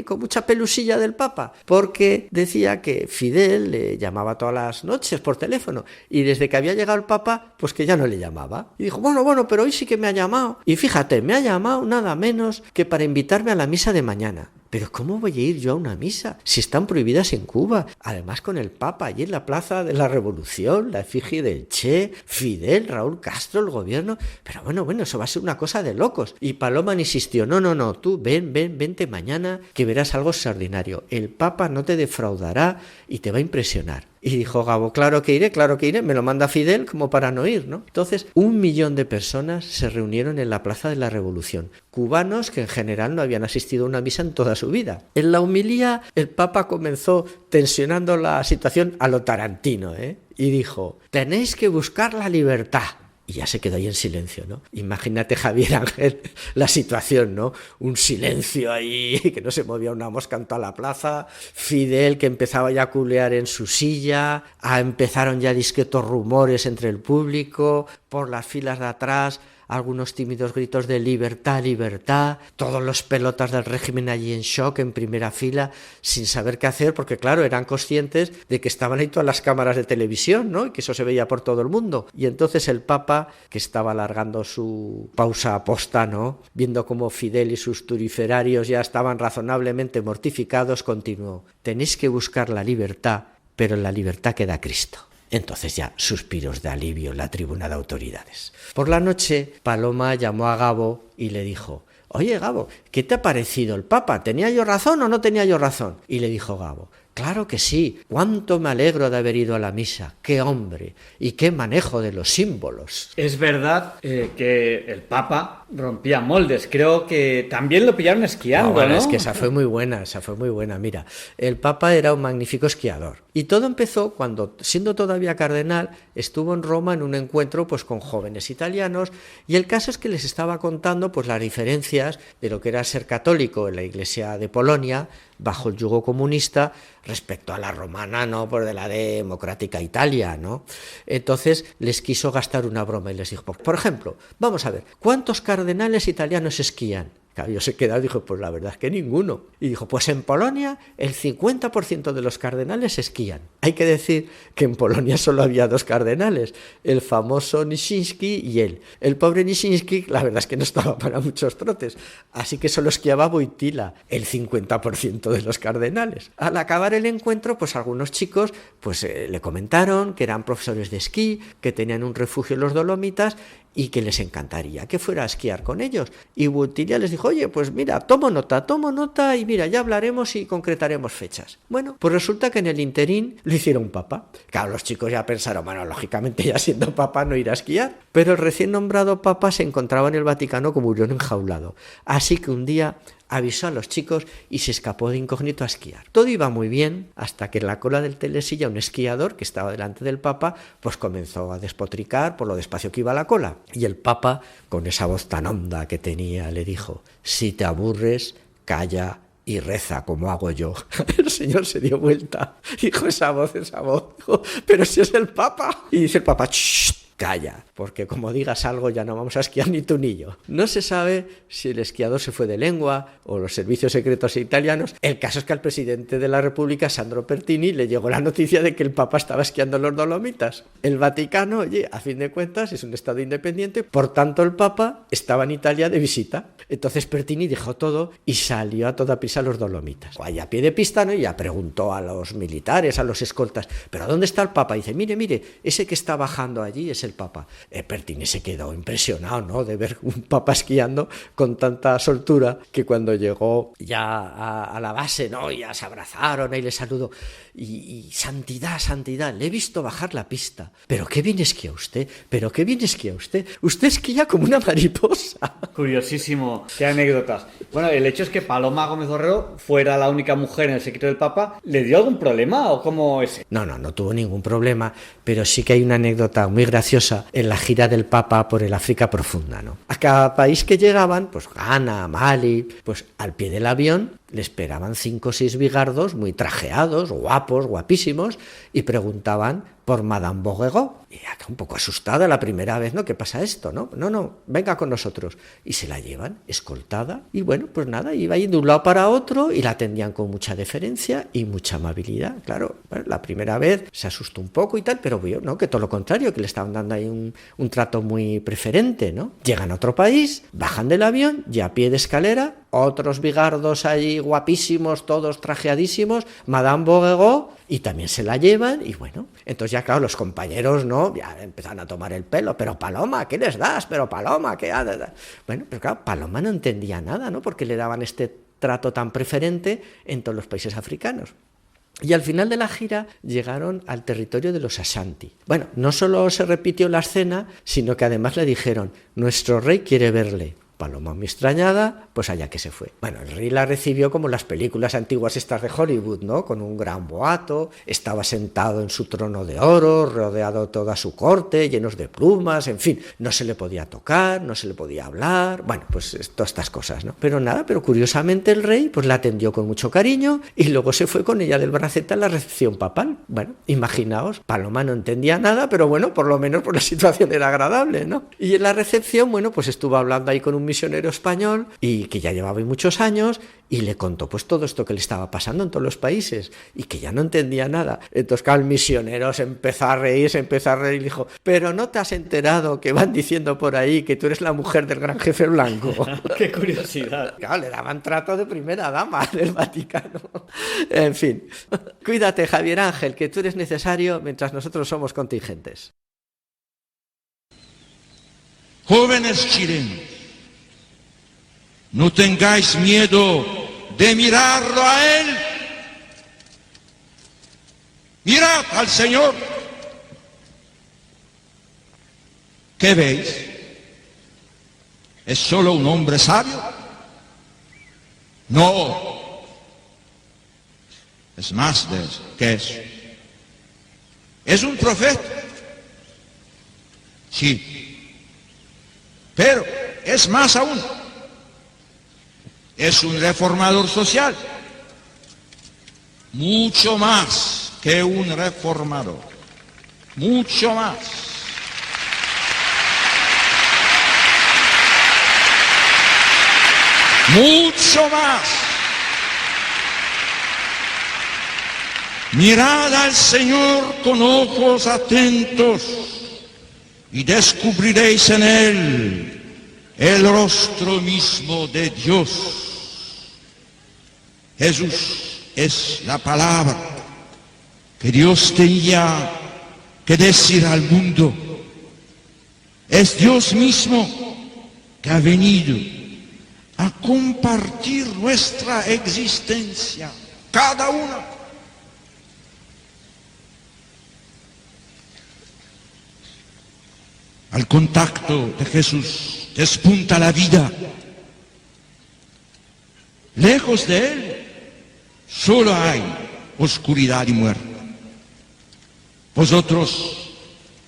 con mucha pelusilla del Papa, porque decía que Fidel le llamaba todas las noches por teléfono y desde que había llegado el Papa, pues que ya no le llamaba. Y dijo, bueno, pero hoy sí que me ha llamado. Y fíjate, me ha llamado nada menos que para invitarme a la misa de mañana. Pero ¿cómo voy a ir yo a una misa si están prohibidas en Cuba? Además con el Papa allí en la Plaza de la Revolución, la efigie del Che, Fidel, Raúl Castro, el gobierno. Pero bueno, eso va a ser una cosa de locos. Y Paloma insistió, no, tú vente mañana que verás algo extraordinario. El Papa no te defraudará y te va a impresionar. Y dijo Gabo, claro que iré, me lo manda Fidel como para no ir, ¿no? Entonces, 1 millón de personas se reunieron en la Plaza de la Revolución, cubanos que en general no habían asistido a una misa en toda su vida. En la homilía, el Papa comenzó tensionando la situación a lo Tarantino, y dijo, tenéis que buscar la libertad. Y ya se quedó ahí en silencio, ¿no? Imagínate, Javier Ángel, la situación, ¿no? Un silencio ahí, que no se movía una mosca en toda la plaza. Fidel, que empezaba ya a culear en su silla. Empezaron ya discretos rumores entre el público. Por las filas de atrás, algunos tímidos gritos de libertad, libertad, todos los pelotas del régimen allí en shock, en primera fila, sin saber qué hacer, porque claro, eran conscientes de que estaban ahí todas las cámaras de televisión, ¿no? Y que eso se veía por todo el mundo. Y entonces el Papa, que estaba alargando su pausa aposta, ¿no?, viendo cómo Fidel y sus turiferarios ya estaban razonablemente mortificados, continuó, tenéis que buscar la libertad, pero en la libertad queda Cristo. Entonces ya suspiros de alivio en la tribuna de autoridades. Por la noche, Paloma llamó a Gabo y le dijo, oye Gabo, ¿qué te ha parecido el Papa? ¿Tenía yo razón o no tenía yo razón? Y le dijo Gabo, claro que sí, cuánto me alegro de haber ido a la misa, qué hombre y qué manejo de los símbolos. Es verdad que el Papa rompía moldes, creo que también lo pillaron esquiando, bueno, ¿no? Es que esa fue muy buena, mira, el Papa era un magnífico esquiador. Y todo empezó cuando, siendo todavía cardenal, estuvo en Roma en un encuentro pues con jóvenes italianos, y el caso es que les estaba contando pues las diferencias de lo que era ser católico en la Iglesia de Polonia, bajo el yugo comunista, respecto a la romana, ¿no?, por de la democrática Italia, ¿no? Entonces les quiso gastar una broma y les dijo, por ejemplo, vamos a ver, ¿cuántos cardenales italianos esquían? Claro, yo se quedó y dijo, pues la verdad es que ninguno. Y dijo, pues en Polonia el 50% de los cardenales esquían. Hay que decir que en Polonia solo había 2 cardenales, el famoso Nijiński y él. El pobre Nijiński, la verdad es que no estaba para muchos trotes, así que solo esquiaba Wojtyła, el 50% de los cardenales. Al acabar el encuentro, pues algunos chicos pues le comentaron que eran profesores de esquí, que tenían un refugio en los Dolomitas y que les encantaría que fuera a esquiar con ellos. Y Wojtyła les dijo, oye, pues mira, tomo nota y mira, ya hablaremos y concretaremos fechas. Bueno, pues resulta que en el interín lo hicieron Papa. Claro, los chicos ya pensaron, bueno, lógicamente ya siendo Papa no irá a esquiar. Pero el recién nombrado Papa se encontraba en el Vaticano como un león enjaulado. Así que un día avisó a los chicos y se escapó de incógnito a esquiar. Todo iba muy bien hasta que en la cola del telesilla un esquiador que estaba delante del Papa pues comenzó a despotricar por lo despacio que iba la cola. Y el Papa, con esa voz tan honda que tenía, le dijo, si te aburres, calla y reza como hago yo. El señor se dio vuelta, dijo esa voz, dijo, pero si es el Papa. Y dice el Papa, ¡shh! calla, porque como digas algo ya no vamos a esquiar ni tú ni yo. No se sabe si el esquiador se fue de lengua o los servicios secretos italianos. El caso es que al presidente de la República, Sandro Pertini, le llegó la noticia de que el Papa estaba esquiando en los Dolomitas. El Vaticano, oye, a fin de cuentas es un estado independiente, por tanto el Papa estaba en Italia de visita. Entonces Pertini dejó todo y salió a toda prisa a los Dolomitas. Allá a pie de pista, ¿no? Y ya preguntó a los militares, a los escoltas, ¿pero dónde está el Papa? Y dice, mire, ese que está bajando allí es el Papa. Pertini se quedó impresionado, ¿no?, de ver un Papa esquiando con tanta soltura, que cuando llegó ya a la base, ¿no?, ya se abrazaron y le saludó. Y santidad, le he visto bajar la pista. ¿Pero qué bien esquía usted? Usted esquía como una mariposa. Curiosísimo, qué anécdotas. Bueno, el hecho es que Paloma Gómez Borrero fuera la única mujer en el séquito del Papa. ¿Le dio algún problema o cómo es? No tuvo ningún problema, pero sí que hay una anécdota muy graciosa en la gira del Papa por el África profunda, ¿no? A cada país que llegaban, pues Ghana, Mali, pues al pie del avión le esperaban 5 o 6 bigardos muy trajeados, guapos, guapísimos, y preguntaban por Madame Bouguereau. Y acá un poco asustada la primera vez, ¿no? ¿Qué pasa esto, no? No, venga con nosotros. Y se la llevan escoltada, y bueno, pues nada, iba ahí de un lado para otro y la atendían con mucha deferencia y mucha amabilidad. Claro, bueno, la primera vez se asustó un poco y tal, pero vio, ¿no?, que todo lo contrario, que le estaban dando ahí un trato muy preferente, ¿no? Llegan a otro país, bajan del avión y a pie de escalera, otros bigardos ahí guapísimos, todos trajeadísimos, Madame Bouguereau, y también se la llevan, y bueno, entonces ya claro, los compañeros, ¿no?, ya empezaron a tomar el pelo, pero Paloma, ¿qué les das? Pero Paloma, ¿qué haces? Bueno, pero claro, Paloma no entendía nada, ¿no?, porque le daban este trato tan preferente en todos los países africanos. Y al final de la gira llegaron al territorio de los Ashanti. Bueno, no solo se repitió la escena, sino que además le dijeron, nuestro rey quiere verle. Paloma, muy extrañada, pues allá que se fue. Bueno, el rey la recibió como las películas antiguas estas de Hollywood, ¿no?, con un gran boato, estaba sentado en su trono de oro, rodeado toda su corte, llenos de plumas, en fin, no se le podía tocar, no se le podía hablar, bueno, pues todas estas cosas, ¿no? Pero curiosamente el rey pues la atendió con mucho cariño y luego se fue con ella del bracete a la recepción papal. Bueno, imaginaos, Paloma no entendía nada, pero bueno, por lo menos pues la situación era agradable, ¿no? Y en la recepción, bueno, pues estuvo hablando ahí con un misionero español y que ya llevaba muchos años y le contó pues todo esto que le estaba pasando en todos los países y que ya no entendía nada. Entonces claro, el misionero se empezó a reír y dijo, pero ¿no te has enterado que van diciendo por ahí que tú eres la mujer del gran jefe blanco? ¡Qué curiosidad! Claro, le daban trato de primera dama del Vaticano. En fin, cuídate, Javier Ángel, que tú eres necesario mientras nosotros somos contingentes. Jóvenes chilenos, no tengáis miedo de mirarlo a Él. Mirad al Señor. ¿Qué veis? ¿Es solo un hombre sabio? No. Es más que eso. ¿Es un profeta? Sí. Pero es más aún. Es un reformador social, mucho más que un reformador, mucho más. Mucho más. Mirad al Señor con ojos atentos y descubriréis en Él el rostro mismo de Dios. Jesús es la palabra que Dios tenía que decir al mundo. Es Dios mismo que ha venido a compartir nuestra existencia, cada una. Al contacto de Jesús despunta la vida. Lejos de Él solo hay oscuridad y muerte. Vosotros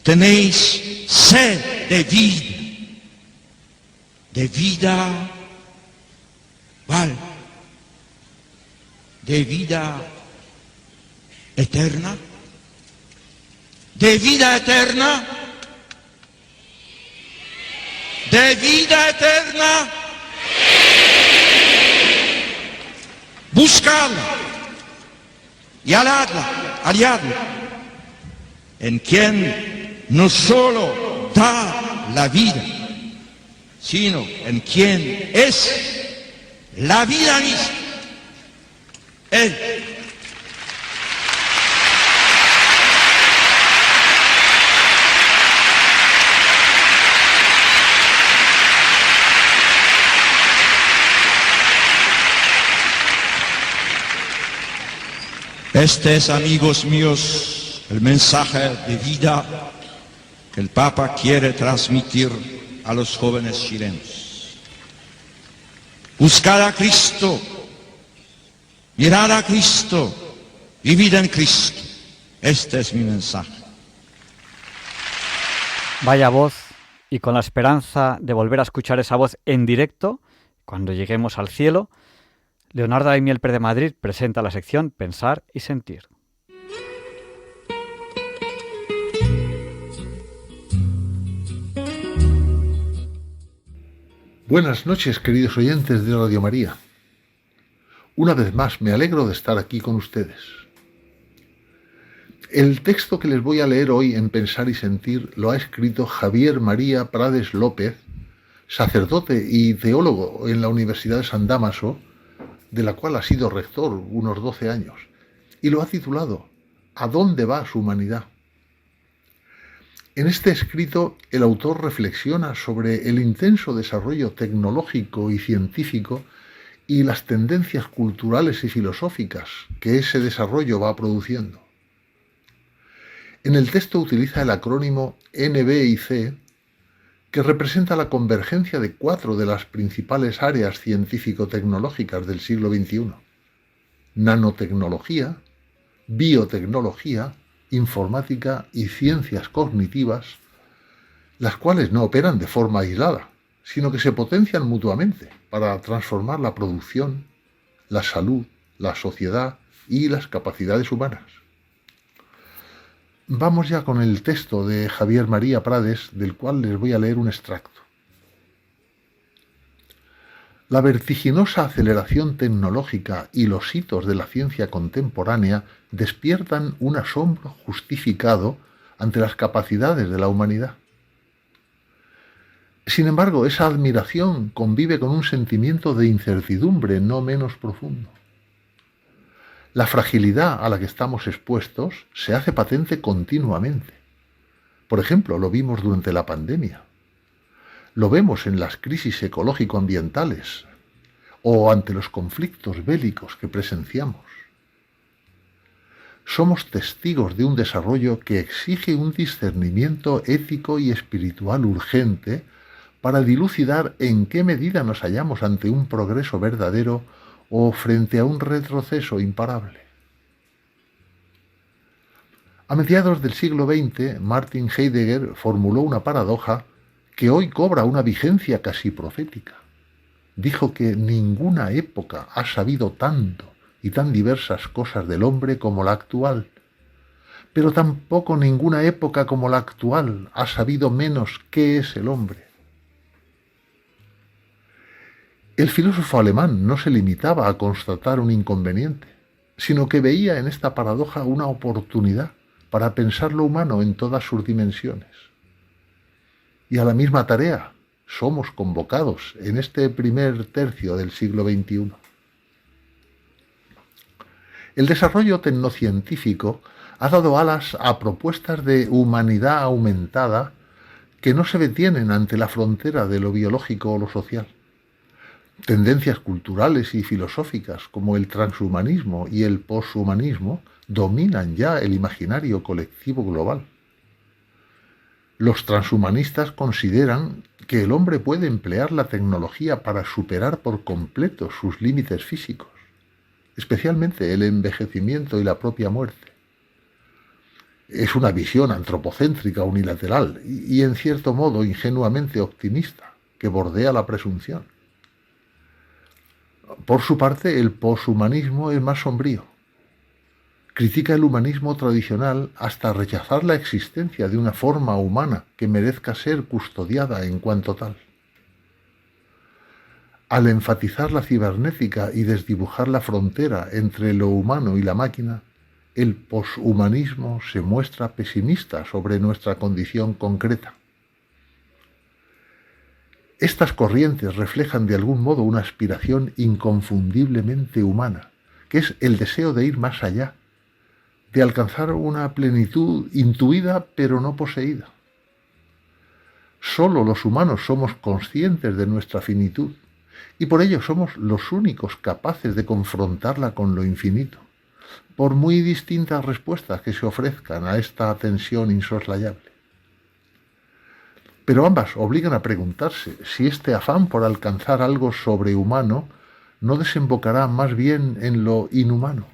tenéis sed de vida, ¿cuál? De vida eterna. De vida eterna. de vida eterna, buscarla y hallarla en quien no solo da la vida, sino en quien es la vida misma. Él. Este es, amigos míos, el mensaje de vida que el Papa quiere transmitir a los jóvenes chilenos. Buscar a Cristo, mirar a Cristo, vivir en Cristo. Este es mi mensaje. Vaya voz, y con la esperanza de volver a escuchar esa voz en directo, cuando lleguemos al cielo, Leonardo Daimiel Pérez de Madrid presenta la sección Pensar y Sentir. Buenas noches, queridos oyentes de Radio María. Una vez más, me alegro de estar aquí con ustedes. El texto que les voy a leer hoy en Pensar y Sentir lo ha escrito Javier María Prades López, sacerdote y teólogo en la Universidad de San Dámaso, de la cual ha sido rector unos 12 años, y lo ha titulado ¿A dónde va su humanidad? En este escrito, el autor reflexiona sobre el intenso desarrollo tecnológico y científico y las tendencias culturales y filosóficas que ese desarrollo va produciendo. En el texto utiliza el acrónimo NBIC, que representa la convergencia de 4 de las principales áreas científico-tecnológicas del siglo XXI: nanotecnología, biotecnología, informática y ciencias cognitivas, las cuales no operan de forma aislada, sino que se potencian mutuamente para transformar la producción, la salud, la sociedad y las capacidades humanas. Vamos ya con el texto de Javier María Prades, del cual les voy a leer un extracto. La vertiginosa aceleración tecnológica y los hitos de la ciencia contemporánea despiertan un asombro justificado ante las capacidades de la humanidad. Sin embargo, esa admiración convive con un sentimiento de incertidumbre no menos profundo. La fragilidad a la que estamos expuestos se hace patente continuamente. Por ejemplo, lo vimos durante la pandemia. Lo vemos en las crisis ecológico-ambientales o ante los conflictos bélicos que presenciamos. Somos testigos de un desarrollo que exige un discernimiento ético y espiritual urgente para dilucidar en qué medida nos hallamos ante un progreso verdadero o frente a un retroceso imparable. A mediados del siglo XX, Martin Heidegger formuló una paradoja que hoy cobra una vigencia casi profética. Dijo que ninguna época ha sabido tanto y tan diversas cosas del hombre como la actual, pero tampoco ninguna época como la actual ha sabido menos qué es el hombre. El filósofo alemán no se limitaba a constatar un inconveniente, sino que veía en esta paradoja una oportunidad para pensar lo humano en todas sus dimensiones. Y a la misma tarea somos convocados en este primer tercio del siglo XXI. El desarrollo tecnocientífico ha dado alas a propuestas de humanidad aumentada que no se detienen ante la frontera de lo biológico o lo social. Tendencias culturales y filosóficas como el transhumanismo y el poshumanismo dominan ya el imaginario colectivo global. Los transhumanistas consideran que el hombre puede emplear la tecnología para superar por completo sus límites físicos, especialmente el envejecimiento y la propia muerte. Es una visión antropocéntrica unilateral y en cierto modo ingenuamente optimista que bordea la presunción. Por su parte, el poshumanismo es más sombrío. Critica el humanismo tradicional hasta rechazar la existencia de una forma humana que merezca ser custodiada en cuanto tal. Al enfatizar la cibernética y desdibujar la frontera entre lo humano y la máquina, el poshumanismo se muestra pesimista sobre nuestra condición concreta. Estas corrientes reflejan de algún modo una aspiración inconfundiblemente humana, que es el deseo de ir más allá, de alcanzar una plenitud intuida pero no poseída. Solo los humanos somos conscientes de nuestra finitud y por ello somos los únicos capaces de confrontarla con lo infinito, por muy distintas respuestas que se ofrezcan a esta tensión insoslayable. Pero ambas obligan a preguntarse si este afán por alcanzar algo sobrehumano no desembocará más bien en lo inhumano.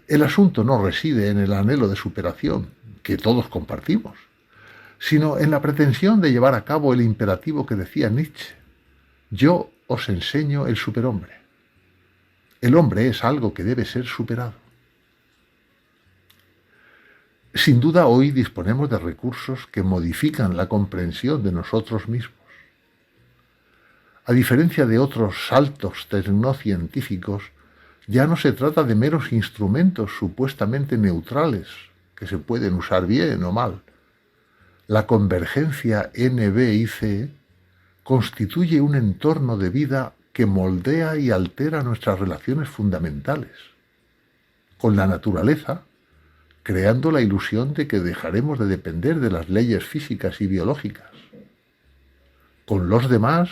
El asunto no reside en el anhelo de superación, que todos compartimos, sino en la pretensión de llevar a cabo el imperativo que decía Nietzsche: yo os enseño el superhombre. El hombre es algo que debe ser superado. Sin duda hoy disponemos de recursos que modifican la comprensión de nosotros mismos. A diferencia de otros saltos tecnocientíficos, ya no se trata de meros instrumentos supuestamente neutrales que se pueden usar bien o mal. La convergencia NB-IC constituye un entorno de vida que moldea y altera nuestras relaciones fundamentales con la naturaleza, creando la ilusión de que dejaremos de depender de las leyes físicas y biológicas, con los demás,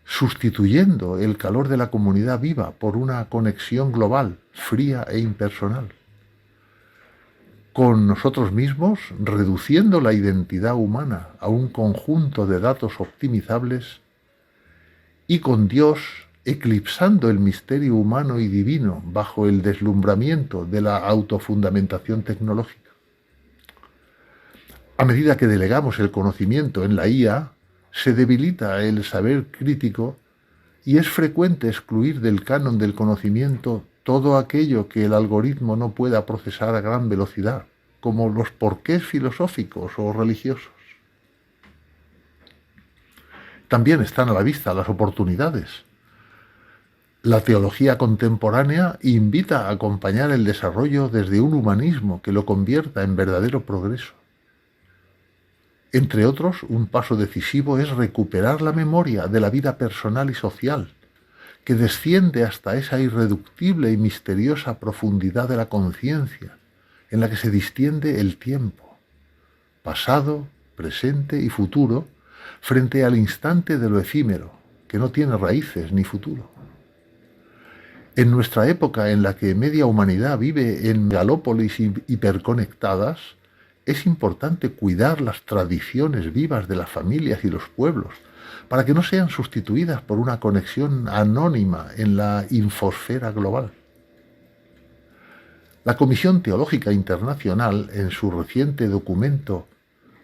sustituyendo el calor de la comunidad viva por una conexión global, fría e impersonal, con nosotros mismos, reduciendo la identidad humana a un conjunto de datos optimizables, y con Dios eclipsando el misterio humano y divino bajo el deslumbramiento de la autofundamentación tecnológica. A medida que delegamos el conocimiento en la IA, se debilita el saber crítico y es frecuente excluir del canon del conocimiento todo aquello que el algoritmo no pueda procesar a gran velocidad, como los porqués filosóficos o religiosos. También están a la vista las oportunidades. La teología contemporánea invita a acompañar el desarrollo desde un humanismo que lo convierta en verdadero progreso. Entre otros, un paso decisivo es recuperar la memoria de la vida personal y social, que desciende hasta esa irreductible y misteriosa profundidad de la conciencia, en la que se distiende el tiempo, pasado, presente y futuro, frente al instante de lo efímero, que no tiene raíces ni futuro. En nuestra época en la que media humanidad vive en megalópolis hiperconectadas, es importante cuidar las tradiciones vivas de las familias y los pueblos, para que no sean sustituidas por una conexión anónima en la infosfera global. La Comisión Teológica Internacional, en su reciente documento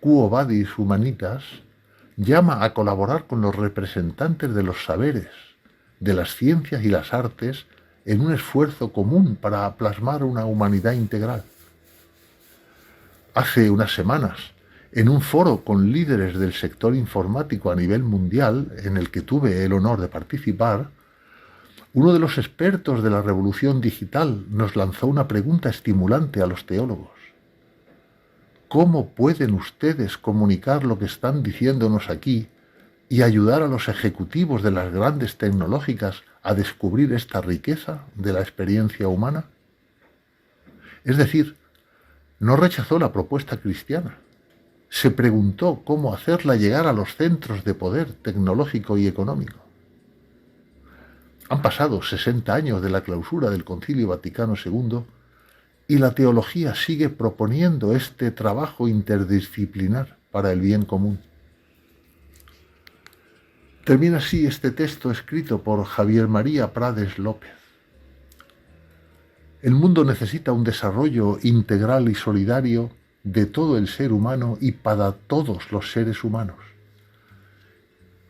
Quo Vadis Humanitas, llama a colaborar con los representantes de los saberes, de las ciencias y las artes en un esfuerzo común para plasmar una humanidad integral. Hace unas semanas, en un foro con líderes del sector informático a nivel mundial, en el que tuve el honor de participar, uno de los expertos de la revolución digital nos lanzó una pregunta estimulante a los teólogos. ¿Cómo pueden ustedes comunicar lo que están diciéndonos aquí y ayudar a los ejecutivos de las grandes tecnológicas a descubrir esta riqueza de la experiencia humana? Es decir, no rechazó la propuesta cristiana. Se preguntó cómo hacerla llegar a los centros de poder tecnológico y económico. Han pasado 60 años de la clausura del Concilio Vaticano II y la teología sigue proponiendo este trabajo interdisciplinar para el bien común. Termina así este texto escrito por Javier María Prades López. El mundo necesita un desarrollo integral y solidario de todo el ser humano y para todos los seres humanos.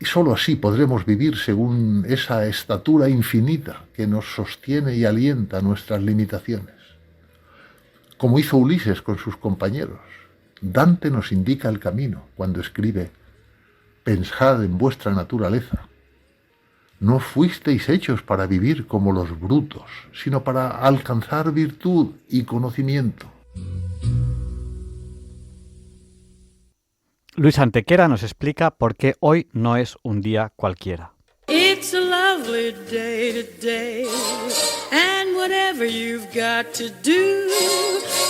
Y sólo así podremos vivir según esa estatura infinita que nos sostiene y alienta nuestras limitaciones. Como hizo Ulises con sus compañeros, Dante nos indica el camino cuando escribe: pensad en vuestra naturaleza, No fuisteis hechos para vivir como los brutos, sino para alcanzar virtud y conocimiento. Luis Antequera nos explica por qué hoy no es un día cualquiera. It's a lovely day today, and whatever you've got to do,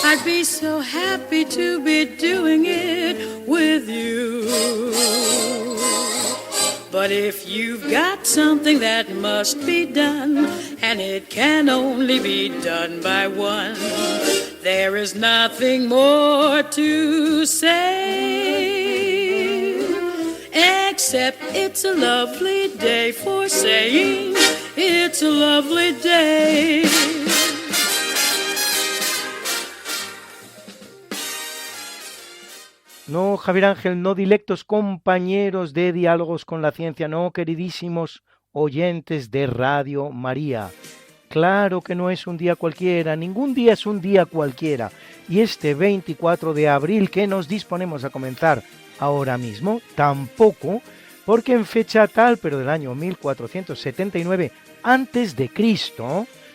I'd be so happy to be doing it with you. But if you've got something that must be done, and it can only be done by one, there is nothing more to say, except it's a lovely day for saying it's a lovely day. No, Javier Ángel, no, dilectos compañeros de Diálogos con la Ciencia, no, queridísimos oyentes de Radio María. Claro que no es un día cualquiera, ningún día es un día cualquiera. Y este 24 de abril que nos disponemos a comenzar ahora mismo, tampoco, porque en fecha tal, pero del año 1479 a.C.,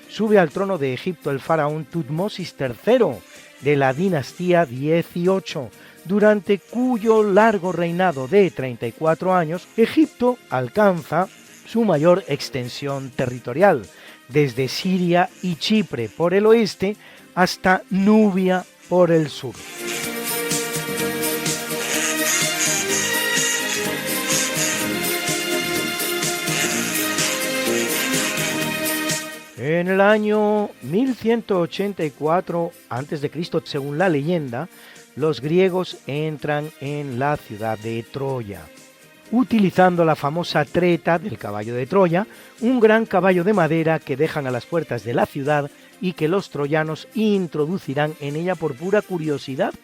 sube al trono de Egipto el faraón Tutmosis III de la dinastía 18, durante cuyo largo reinado de 34 años, Egipto alcanza su mayor extensión territorial, desde Siria y Chipre por el oeste hasta Nubia por el sur. En el año 1184 a.C., según la leyenda, los griegos entran en la ciudad de Troya, utilizando la famosa treta del caballo de Troya, un gran caballo de madera que dejan a las puertas de la ciudad y que los troyanos introducirán en ella por pura curiosidad,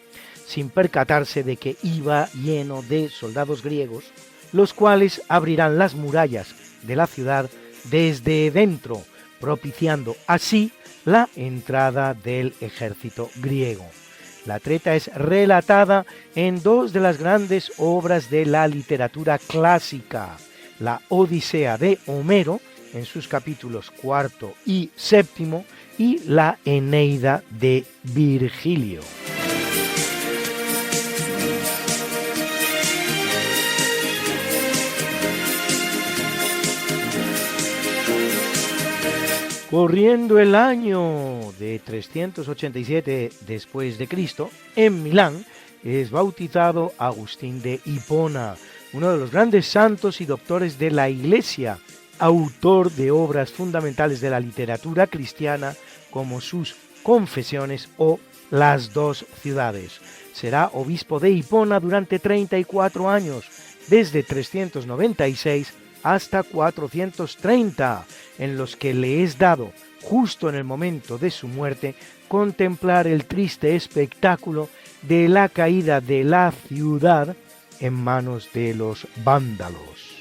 sin percatarse de que iba lleno de soldados griegos, los cuales abrirán las murallas de la ciudad desde dentro, propiciando así la entrada del ejército griego. La treta es relatada en dos de las grandes obras de la literatura clásica, la Odisea de Homero, en sus capítulos cuarto y séptimo, y la Eneida de Virgilio. Corriendo el año de 387 después de Cristo, en Milán es bautizado Agustín de Hipona, uno de los grandes santos y doctores de la Iglesia, autor de obras fundamentales de la literatura cristiana como sus Confesiones o Las dos ciudades. Será obispo de Hipona durante 34 años, desde 396 hasta 430, en los que le es dado, justo en el momento de su muerte, contemplar el triste espectáculo de la caída de la ciudad en manos de los vándalos.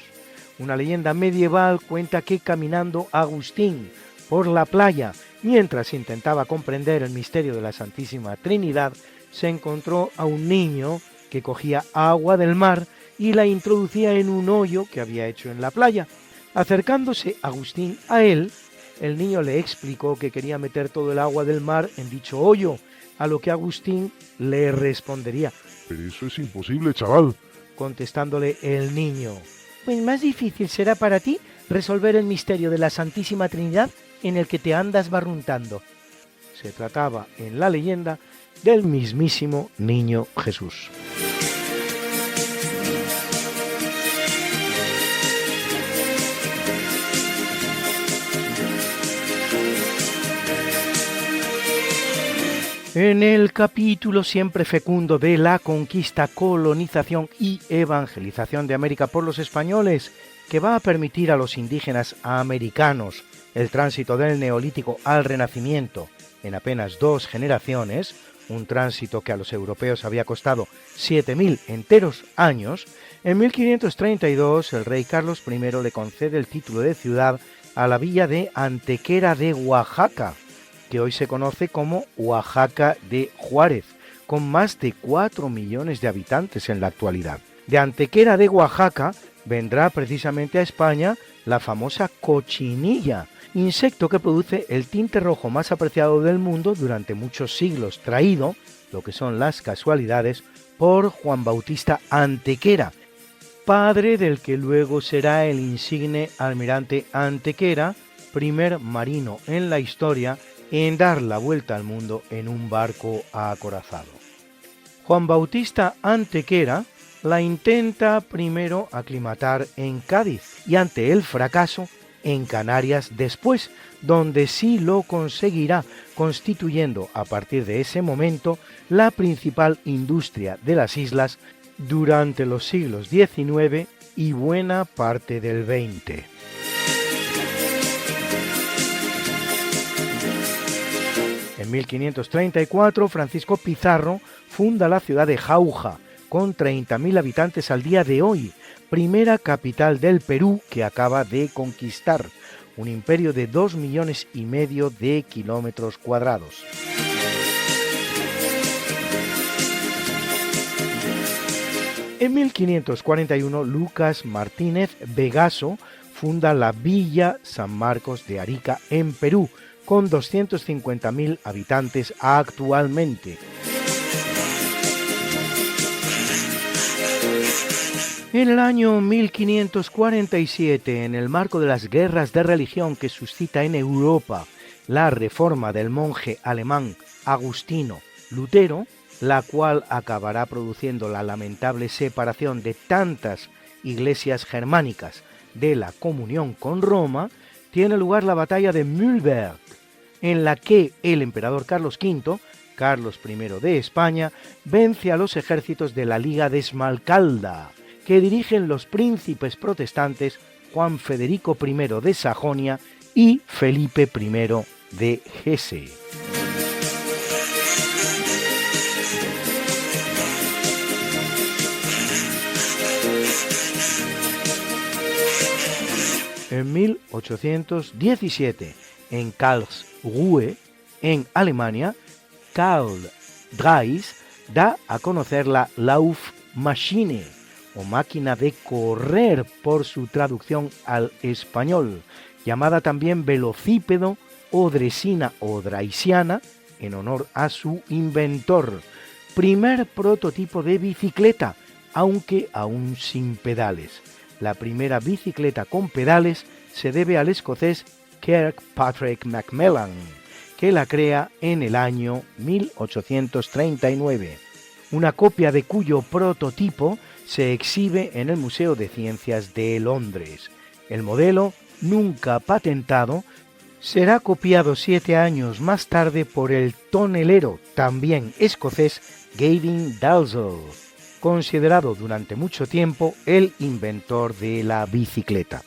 Una leyenda medieval cuenta que caminando Agustín por la playa, mientras intentaba comprender el misterio de la Santísima Trinidad, se encontró a un niño que cogía agua del mar y la introducía en un hoyo que había hecho en la playa. Acercándose Agustín a él, el niño le explicó que quería meter todo el agua del mar en dicho hoyo, a lo que Agustín le respondería: «Pero eso es imposible, chaval», contestándole el niño: «Pues más difícil será para ti resolver el misterio de la Santísima Trinidad en el que te andas barruntando». Se trataba, en la leyenda, del mismísimo niño Jesús. En el capítulo siempre fecundo de la conquista, colonización y evangelización de América por los españoles, que va a permitir a los indígenas americanos el tránsito del Neolítico al Renacimiento en apenas 2 generaciones, un tránsito que a los europeos había costado 7.000 enteros años, en 1532 el rey Carlos I le concede el título de ciudad a la villa de Antequera de Oaxaca, que hoy se conoce como Oaxaca de Juárez, con más de 4 millones de habitantes en la actualidad. De Antequera de Oaxaca vendrá precisamente a España la famosa cochinilla, insecto que produce el tinte rojo más apreciado del mundo durante muchos siglos, traído, lo que son las casualidades, por Juan Bautista Antequera, padre del que luego será el insigne almirante Antequera, primer marino en la historia en dar la vuelta al mundo en un barco acorazado. Juan Bautista Antequera la intenta primero aclimatar en Cádiz y ante el fracaso en Canarias después, donde sí lo conseguirá, constituyendo a partir de ese momento la principal industria de las islas durante los siglos XIX y buena parte del XX. En 1534, Francisco Pizarro funda la ciudad de Jauja, con 30.000 habitantes al día de hoy, primera capital del Perú que acaba de conquistar, un imperio de 2,5 millones de kilómetros cuadrados. En 1541, Lucas Martínez Vegaso funda la Villa San Marcos de Arica en Perú, con 250.000 habitantes actualmente. En el año 1547, en el marco de las guerras de religión que suscita en Europa la reforma del monje alemán Agustino Lutero, la cual acabará produciendo la lamentable separación de tantas iglesias germánicas de la comunión con Roma, tiene lugar la batalla de Mühlberg, en la que el emperador Carlos V, Carlos I de España, vence a los ejércitos de la Liga de Esmalcalda, que dirigen los príncipes protestantes Juan Federico I de Sajonia y Felipe I de Hesse. En 1817, en Karlsruhe, en Alemania, Karl Drais da a conocer la Laufmaschine, o máquina de correr por su traducción al español, llamada también velocípedo o dresina o draisiana, en honor a su inventor, primer prototipo de bicicleta, aunque aún sin pedales. La primera bicicleta con pedales se debe al escocés Kirkpatrick Macmillan, que la crea en el año 1839, una copia de cuyo prototipo se exhibe en el Museo de Ciencias de Londres. El modelo, nunca patentado, será copiado 7 años más tarde por el tonelero, también escocés, Gavin Dalzell, considerado durante mucho tiempo el inventor de la bicicleta.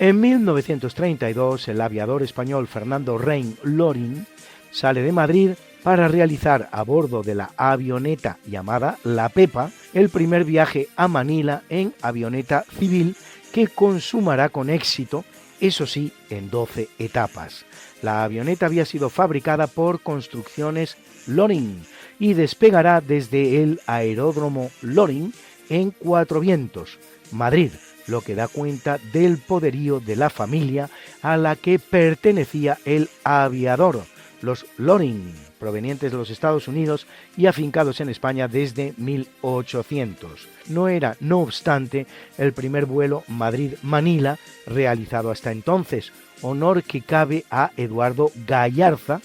En 1932, el aviador español Fernando Rein Loring sale de Madrid para realizar a bordo de la avioneta llamada La Pepa el primer viaje a Manila en avioneta civil que consumará con éxito, eso sí, en 12 etapas. La avioneta había sido fabricada por Construcciones Loring y despegará desde el aeródromo Loring en Cuatro Vientos, Madrid, lo que da cuenta del poderío de la familia a la que pertenecía el aviador, los Loring, provenientes de los Estados Unidos y afincados en España desde 1800. No era, no obstante, el primer vuelo Madrid-Manila realizado hasta entonces, honor que cabe a Eduardo Gallarza,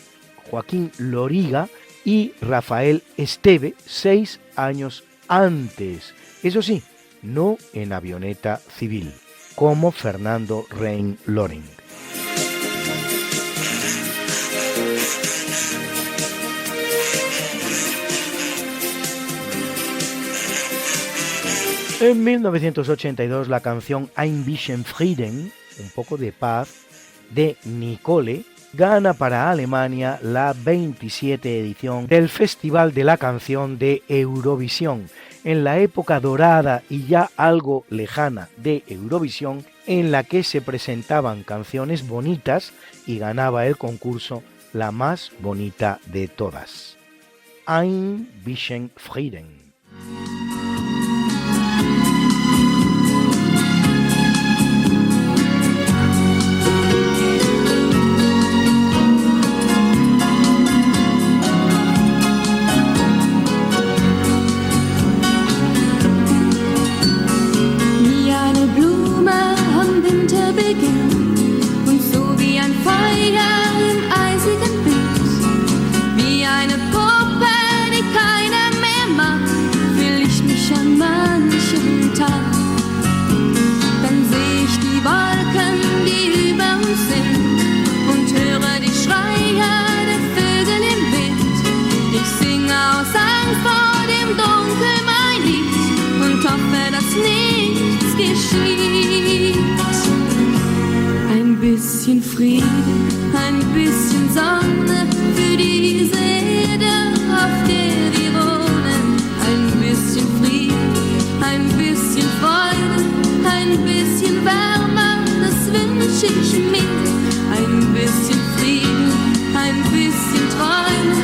Joaquín Loriga y Rafael Esteve 6 años antes. Eso sí, no en avioneta civil, como Fernando Rein Loring. En 1982, la canción Ein bisschen Frieden, un poco de paz, de Nicole, gana para Alemania la 27 edición del Festival de la Canción de Eurovisión. En la época dorada y ya algo lejana de Eurovisión, en la que se presentaban canciones bonitas y ganaba el concurso la más bonita de todas. Ein bisschen Frieden. Ein bisschen Frieden, ein bisschen Sonne für diese Erde, auf der wir wohnen. Ein bisschen Frieden, ein bisschen Freude, ein bisschen Wärme, das wünsche ich mir. Ein bisschen Frieden, ein bisschen Träume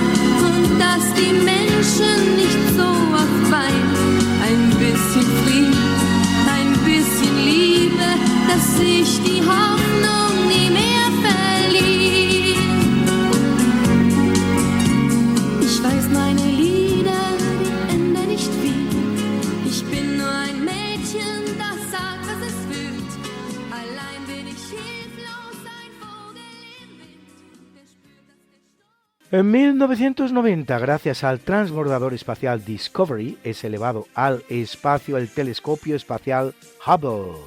und dass die Menschen nicht so oft weinen. Ein bisschen Frieden, ein bisschen Liebe, dass sich die Hoffnung nie mehr verliert. Ich weiß, meine Lieder, die enden nicht viel. Ich bin nur ein Mädchen, das sagt, was es fühlt. Allein bin ich hilflos, ein Vogel im Wind, der spürt, dass der Sturm... En 1990, gracias al transbordador espacial Discovery, es elevado al espacio el telescopio espacial Hubble,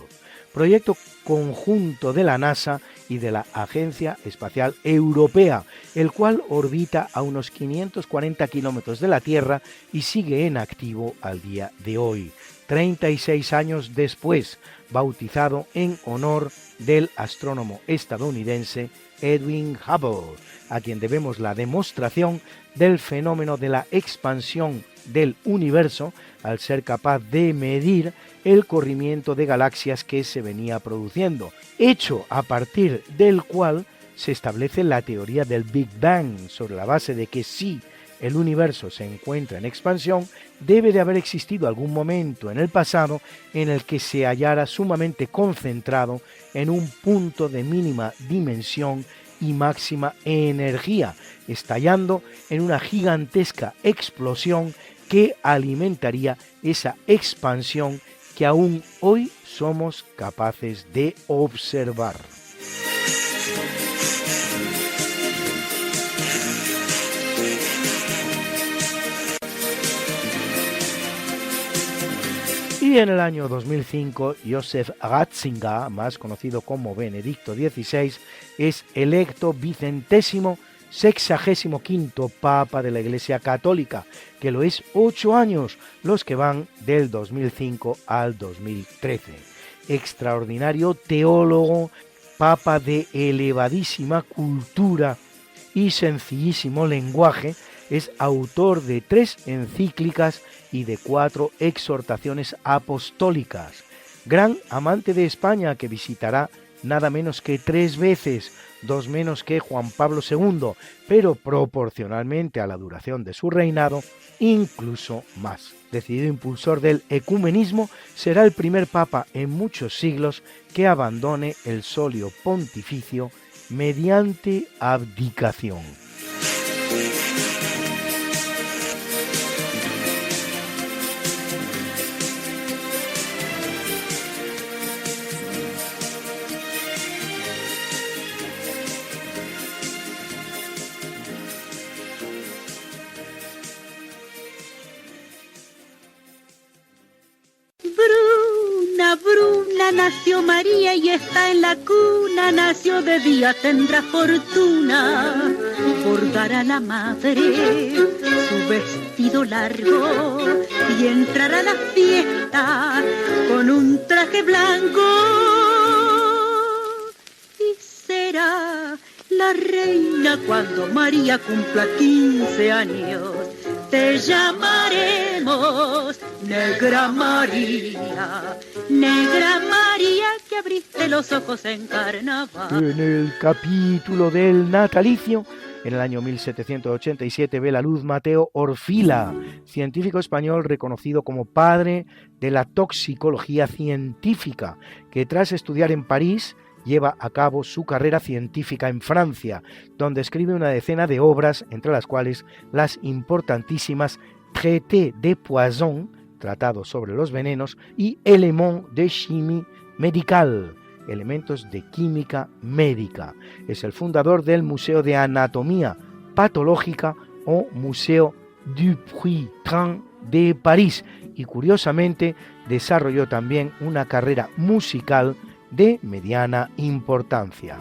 proyecto conjunto de la NASA y de la Agencia Espacial Europea, el cual orbita a unos 540 kilómetros de la Tierra y sigue en activo al día de hoy, 36 años después, bautizado en honor del astrónomo estadounidense Edwin Hubble, a quien debemos la demostración del fenómeno de la expansión del universo al ser capaz de medir el corrimiento de galaxias que se venía produciendo, hecho a partir del cual se establece la teoría del Big Bang, sobre la base de que si el universo se encuentra en expansión, debe de haber existido algún momento en el pasado en el que se hallara sumamente concentrado en un punto de mínima dimensión y máxima energía, estallando en una gigantesca explosión que alimentaría esa expansión que aún hoy somos capaces de observar. Y en el año 2005, Joseph Ratzinger, más conocido como Benedicto XVI, es electo vicentésimo 65º Papa de la Iglesia Católica, que lo es 8 años, los que van del 2005 al 2013. Extraordinario teólogo, Papa de elevadísima cultura y sencillísimo lenguaje, es autor de 3 encíclicas y de 4 exhortaciones apostólicas. Gran amante de España, que visitará nada menos que 3 veces, 2 menos que Juan Pablo II, pero proporcionalmente a la duración de su reinado, incluso más. Decidido impulsor del ecumenismo, será el primer papa en muchos siglos que abandone el solio pontificio mediante abdicación. Bruna, nació María y está en la cuna, nació de día, tendrá fortuna, bordará la madre su vestido largo y entrará a la fiesta con un traje blanco y será la reina cuando María cumpla 15 años. Te llamaremos ojos, Negra María, Negra María, que abriste los ojos en carnaval. En el capítulo del natalicio, en el año 1787 ve la luz Mateo Orfila, científico español reconocido como padre de la toxicología científica, que tras estudiar en París lleva a cabo su carrera científica en Francia, donde escribe una decena de obras, entre las cuales las importantísimas Traité des poisons, Tratado sobre los venenos, y Éléments de chimie médicale, Elementos de química médica. Es el fundador del Museo de Anatomía Patológica o Museo Dupuytren de París y curiosamente desarrolló también una carrera musical de mediana importancia.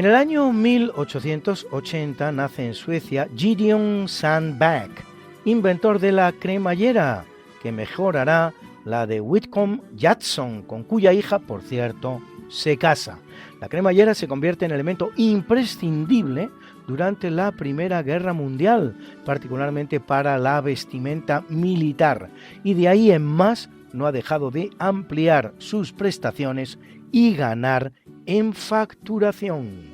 En el año 1880 nace en Suecia Gideon Sandback, inventor de la cremallera, que mejorará la de Whitcomb Jackson, con cuya hija, por cierto, se casa. La cremallera se convierte en elemento imprescindible durante la Primera Guerra Mundial, particularmente para la vestimenta militar, y de ahí en más no ha dejado de ampliar sus prestaciones y ganar en facturación.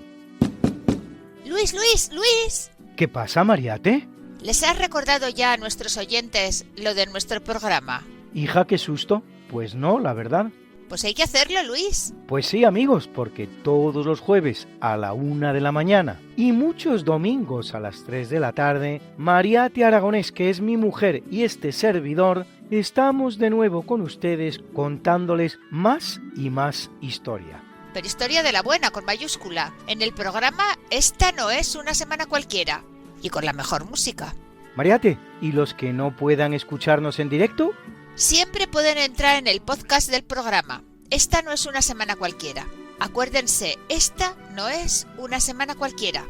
Luis. ¿Qué pasa, Mariate? ¿Les has recordado ya a nuestros oyentes lo de nuestro programa? Hija, qué susto. Pues no, la verdad. Pues hay que hacerlo, Luis. Pues sí, amigos, porque todos los jueves a la 1 de la mañana y muchos domingos a las 3 de la tarde, Mariate Aragonés, que es mi mujer, y este servidor, estamos de nuevo con ustedes contándoles más y más historia. Pero historia de la buena, con mayúscula. En el programa Esta no es una semana cualquiera. Y con la mejor música. Mariate, ¿y los que no puedan escucharnos en directo? Siempre pueden entrar en el podcast del programa. Esta no es una semana cualquiera. Acuérdense, esta no es una semana cualquiera.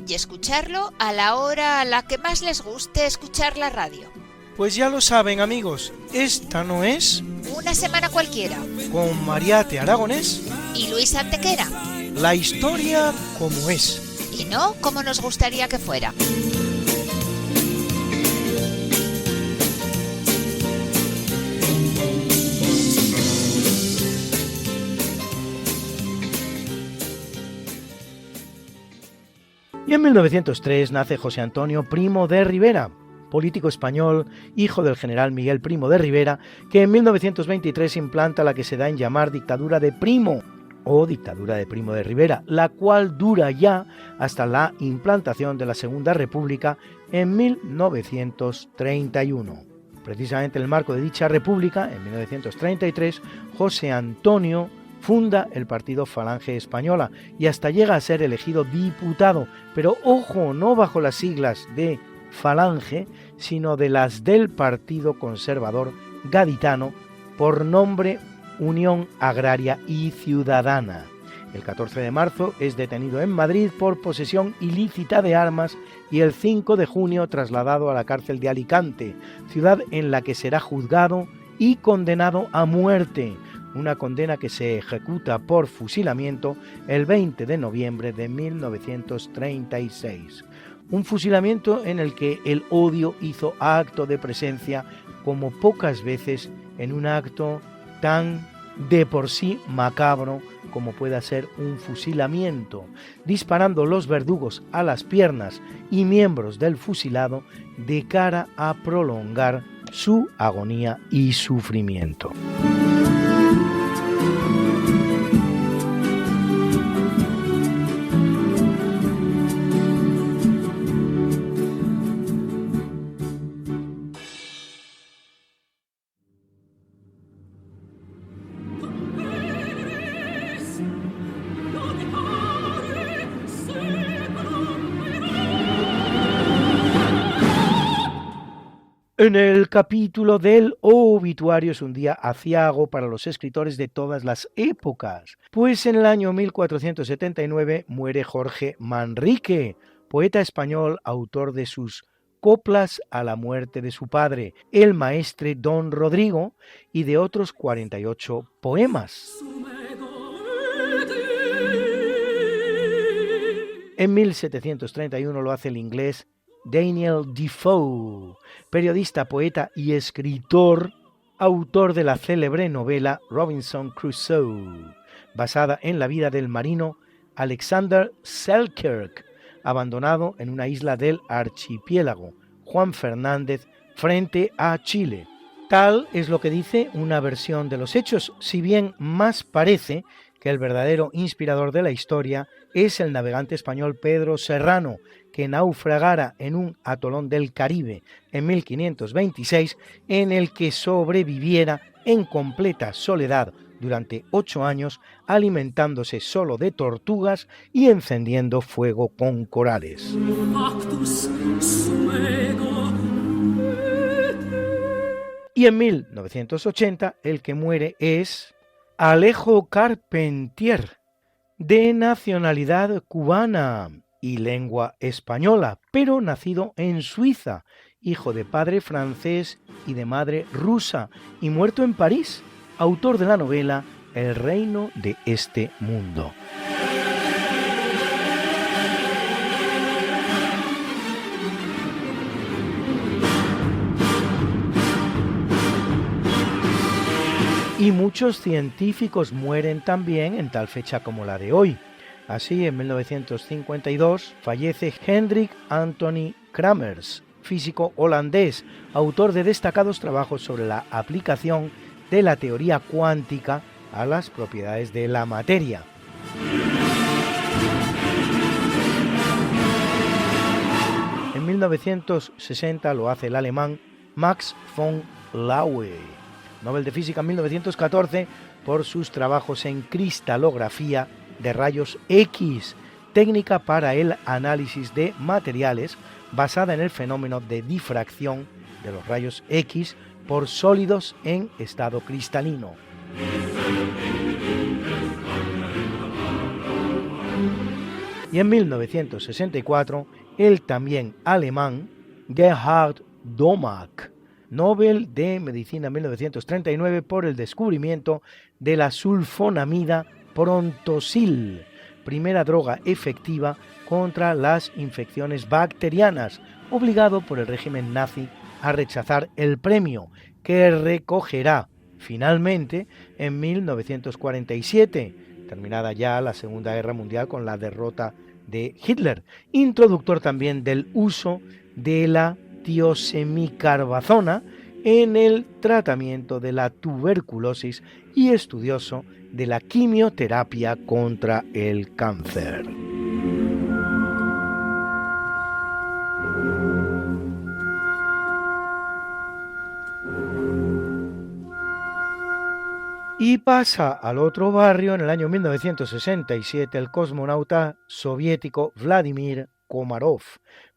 Y escucharlo a la hora a la que más les guste escuchar la radio. Pues ya lo saben, amigos, esta no es una semana cualquiera. Con Mariate Aragonés y Luis Antequera. La historia como es. Y no como nos gustaría que fuera. Y en 1903 nace José Antonio Primo de Rivera, político español, hijo del general Miguel Primo de Rivera, que en 1923 implanta la que se da en llamar dictadura de Primo, o dictadura de Primo de Rivera, la cual dura ya hasta la implantación de la Segunda República en 1931. Precisamente en el marco de dicha república, en 1933, José Antonio funda el partido Falange Española y hasta llega a ser elegido diputado, pero ojo, no bajo las siglas de Falange, sino de las del Partido Conservador Gaditano, por nombre Unión Agraria y Ciudadana. El 14 de marzo es detenido en Madrid por posesión ilícita de armas y el 5 de junio trasladado a la cárcel de Alicante, ciudad en la que será juzgado y condenado a muerte, una condena que se ejecuta por fusilamiento el 20 de noviembre de 1936. Un fusilamiento en el que el odio hizo acto de presencia como pocas veces en un acto tan de por sí macabro como pueda ser un fusilamiento, disparando los verdugos a las piernas y miembros del fusilado de cara a prolongar su agonía y sufrimiento. En el capítulo del obituario es un día aciago para los escritores de todas las épocas, pues en el año 1479 muere Jorge Manrique, poeta español, autor de sus coplas a la muerte de su padre, el maestre Don Rodrigo, y de otros 48 poemas. En 1731 lo hace el inglés Daniel Defoe, periodista, poeta y escritor, autor de la célebre novela Robinson Crusoe, basada en la vida del marino Alexander Selkirk, abandonado en una isla del archipiélago Juan Fernández frente a Chile. Tal es lo que dice una versión de los hechos, si bien más parece que el verdadero inspirador de la historia es el navegante español Pedro Serrano, que naufragara en un atolón del Caribe en 1526, en el que sobreviviera en completa soledad durante 8 años, alimentándose solo de tortugas y encendiendo fuego con corales. Y en 1980 el que muere es Alejo Carpentier, de nacionalidad cubana y lengua española, pero nacido en Suiza, hijo de padre francés y de madre rusa, y muerto en París, autor de la novela El reino de este mundo. Y muchos científicos mueren también en tal fecha como la de hoy. Así, en 1952 fallece Hendrik Anthony Kramers, físico holandés, autor de destacados trabajos sobre la aplicación de la teoría cuántica a las propiedades de la materia. En 1960 lo hace el alemán Max von Laue, Nobel de Física en 1914 por sus trabajos en cristalografía de rayos X, técnica para el análisis de materiales basada en el fenómeno de difracción de los rayos X por sólidos en estado cristalino. Y en 1964, el también alemán Gerhard Domack, Nobel de Medicina 1939 por el descubrimiento de la sulfonamida Prontosil, primera droga efectiva contra las infecciones bacterianas, obligado por el régimen nazi a rechazar el premio, que recogerá finalmente en 1947, terminada ya la Segunda Guerra Mundial con la derrota de Hitler, introductor también del uso de la tiosemicarbazona en el tratamiento de la tuberculosis y estudioso de la quimioterapia contra el cáncer. Y pasa al otro barrio en el año 1967 el cosmonauta soviético Vladimir Komarov,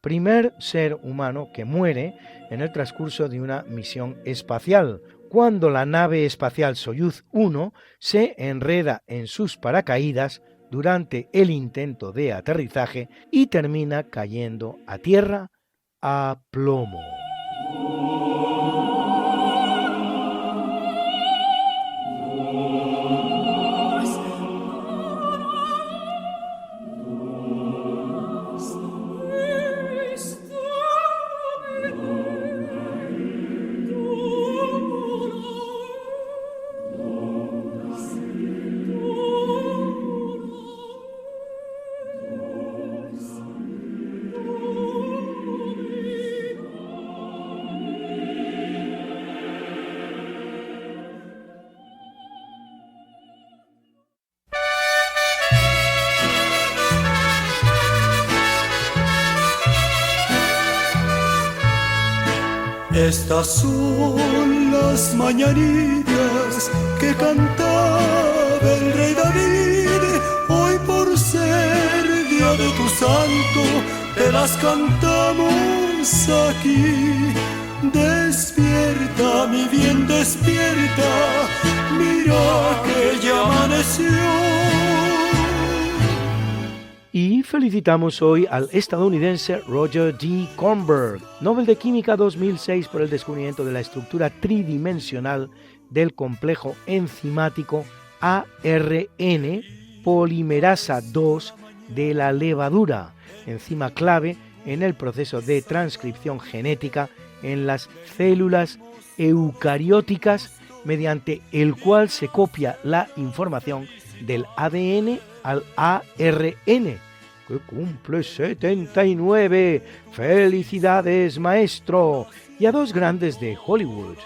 primer ser humano que muere en el transcurso de una misión espacial, cuando la nave espacial Soyuz 1 se enreda en sus paracaídas durante el intento de aterrizaje y termina cayendo a tierra a plomo. Estas son las mañanitas que cantaba el rey David. Hoy por ser día de tu santo, te las cantamos aquí. Despierta, mi bien, despierta, mira que ya amaneció. Y felicitamos hoy al estadounidense Roger D. Kornberg, Nobel de Química 2006 por el descubrimiento de la estructura tridimensional del complejo enzimático ARN polimerasa 2 de la levadura, enzima clave en el proceso de transcripción genética en las células eucarióticas, mediante el cual se copia la información del ADN al ARN, que cumple 79. ¡Felicidades, maestro! Y a dos grandes de Hollywood,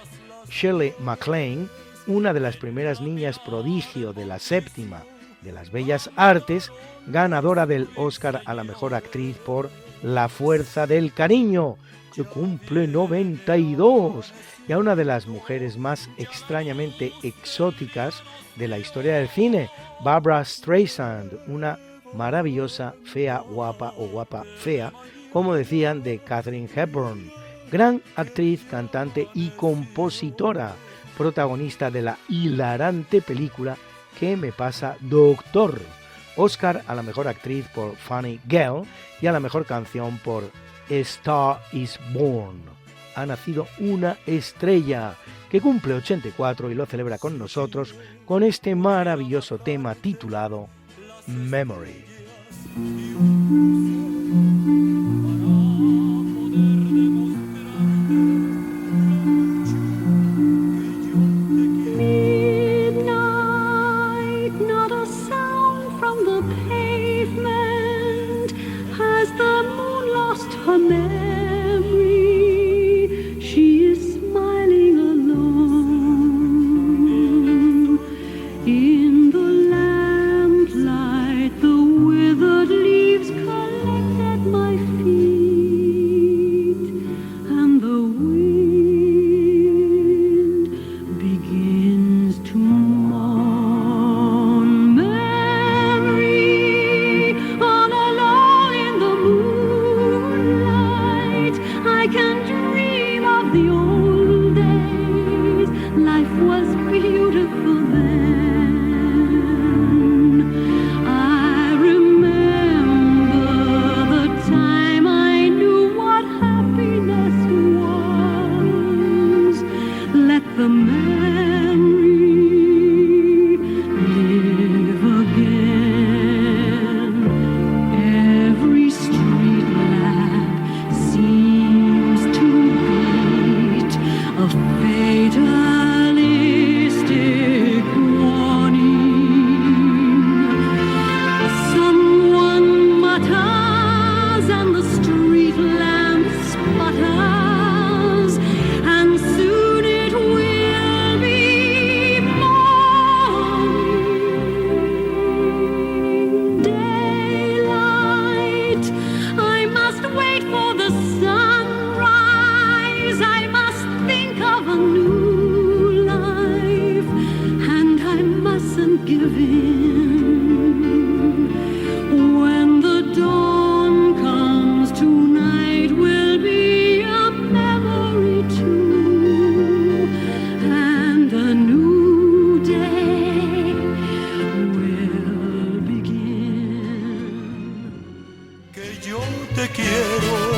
Shirley MacLaine, una de las primeras niñas prodigio de la séptima de las Bellas Artes, ganadora del Oscar a la mejor actriz por La fuerza del cariño, que cumple 92, y a una de las mujeres más extrañamente exóticas de la historia del cine, Barbra Streisand, una maravillosa fea guapa o guapa fea, como decían de Katharine Hepburn, gran actriz, cantante y compositora, protagonista de la hilarante película ¿Qué me pasa, doctor?, Oscar a la mejor actriz por Funny Girl y a la mejor canción por A Star is Born. Ha nacido una estrella, que cumple 84 y lo celebra con nosotros con este maravilloso tema titulado Memory.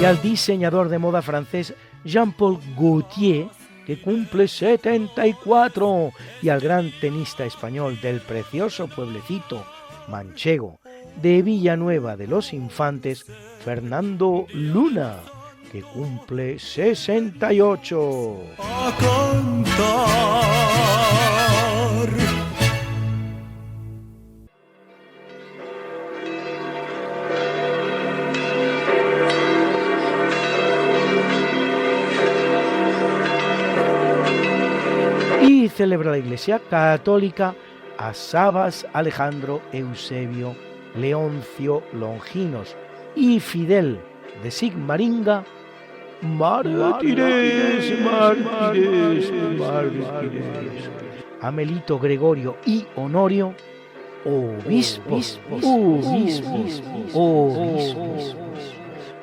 Y al diseñador de moda francés Jean-Paul Gaultier, que cumple 74, y al gran tenista español del precioso pueblecito manchego de Villanueva de los Infantes, Fernando Luna, que cumple 68. A cantar. Y celebra la Iglesia Católica a Sabas Alejandro Eusebio Leoncio Longinos y Fidel de Sigmaringa, mártires, Amelito Gregorio y Honorio, obispos,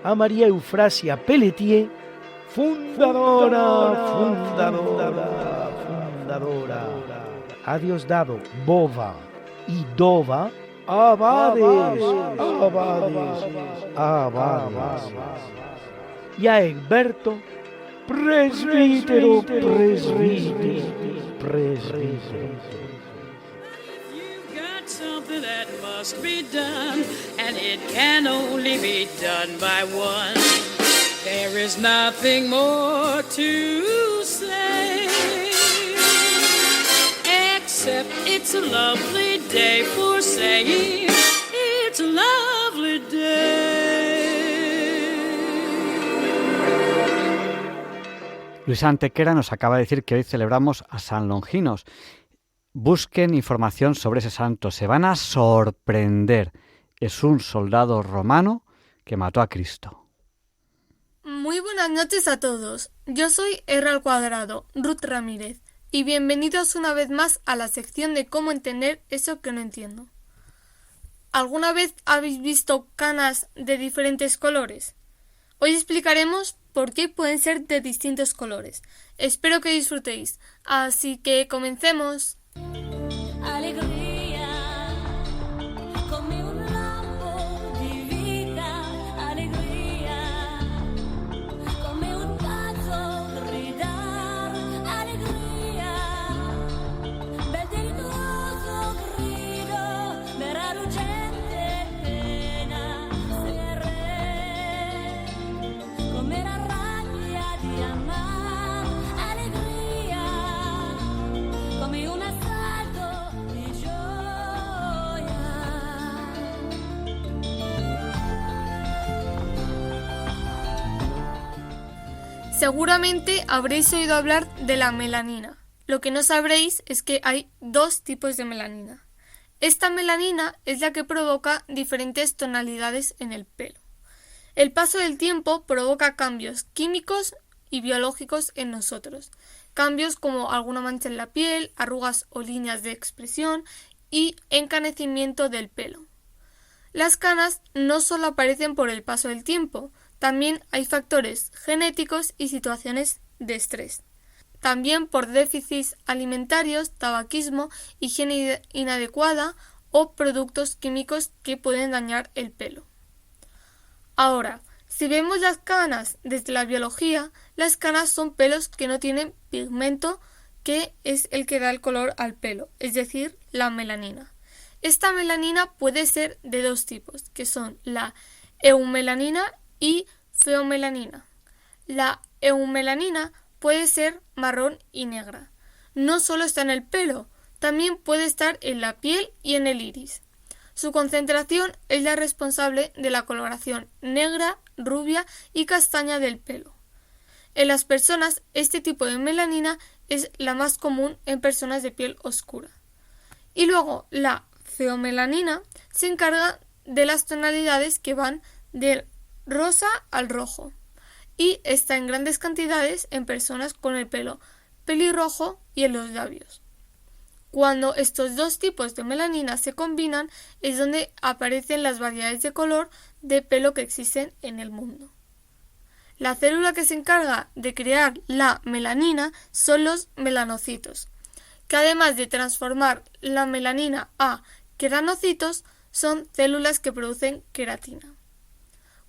a María Eufrasia Pelletier, fundadora, a Diosdado Bova y Dova, abades, y a Egberto, presbítero. Something that must be done, and it can only be done by one. There is nothing more to say, except it's a lovely day for saying it's a lovely day. Luis Antequera nos acaba de decir que hoy celebramos a San Longinos. Busquen información sobre ese santo, se van a sorprender. Es un soldado romano que mató a Cristo. Muy buenas noches a todos. Yo soy R², Ruth Ramírez, y bienvenidos una vez más a la sección de cómo entender eso que no entiendo. ¿Alguna vez habéis visto canas de diferentes colores? Hoy explicaremos por qué pueden ser de distintos colores. Espero que disfrutéis. Así que comencemos. Alegría, come un lampo di vita, alegría, come un pazzo gridar, alegría, bel delittuoso grido, vera ruggente pena, se re, come la rabbia di amar, alegría, come una Seguramente habréis oído hablar de la melanina. Lo que no sabréis es que hay dos tipos de melanina. Esta melanina es la que provoca diferentes tonalidades en el pelo. El paso del tiempo provoca cambios químicos y biológicos en nosotros. Cambios como alguna mancha en la piel, arrugas o líneas de expresión y encanecimiento del pelo. Las canas no solo aparecen por el paso del tiempo, también hay factores genéticos y situaciones de estrés. También por déficits alimentarios, tabaquismo, higiene inadecuada o productos químicos que pueden dañar el pelo. Ahora, si vemos las canas desde la biología, las canas son pelos que no tienen pigmento, que es el que da el color al pelo, es decir, la melanina. Esta melanina puede ser de dos tipos, que son la eumelanina y feomelanina. La eumelanina puede ser marrón y negra. No solo está en el pelo, también puede estar en la piel y en el iris. Su concentración es la responsable de la coloración negra, rubia y castaña del pelo. En las personas, este tipo de melanina es la más común en personas de piel oscura. Y luego, la feomelanina se encarga de las tonalidades que van del rosa al rojo y está en grandes cantidades en personas con el pelo pelirrojo y en los labios. Cuando estos dos tipos de melanina se combinan es donde aparecen las variedades de color de pelo que existen en el mundo. La célula que se encarga de crear la melanina son los melanocitos, que además de transformar la melanina a queranocitos, son células que producen queratina.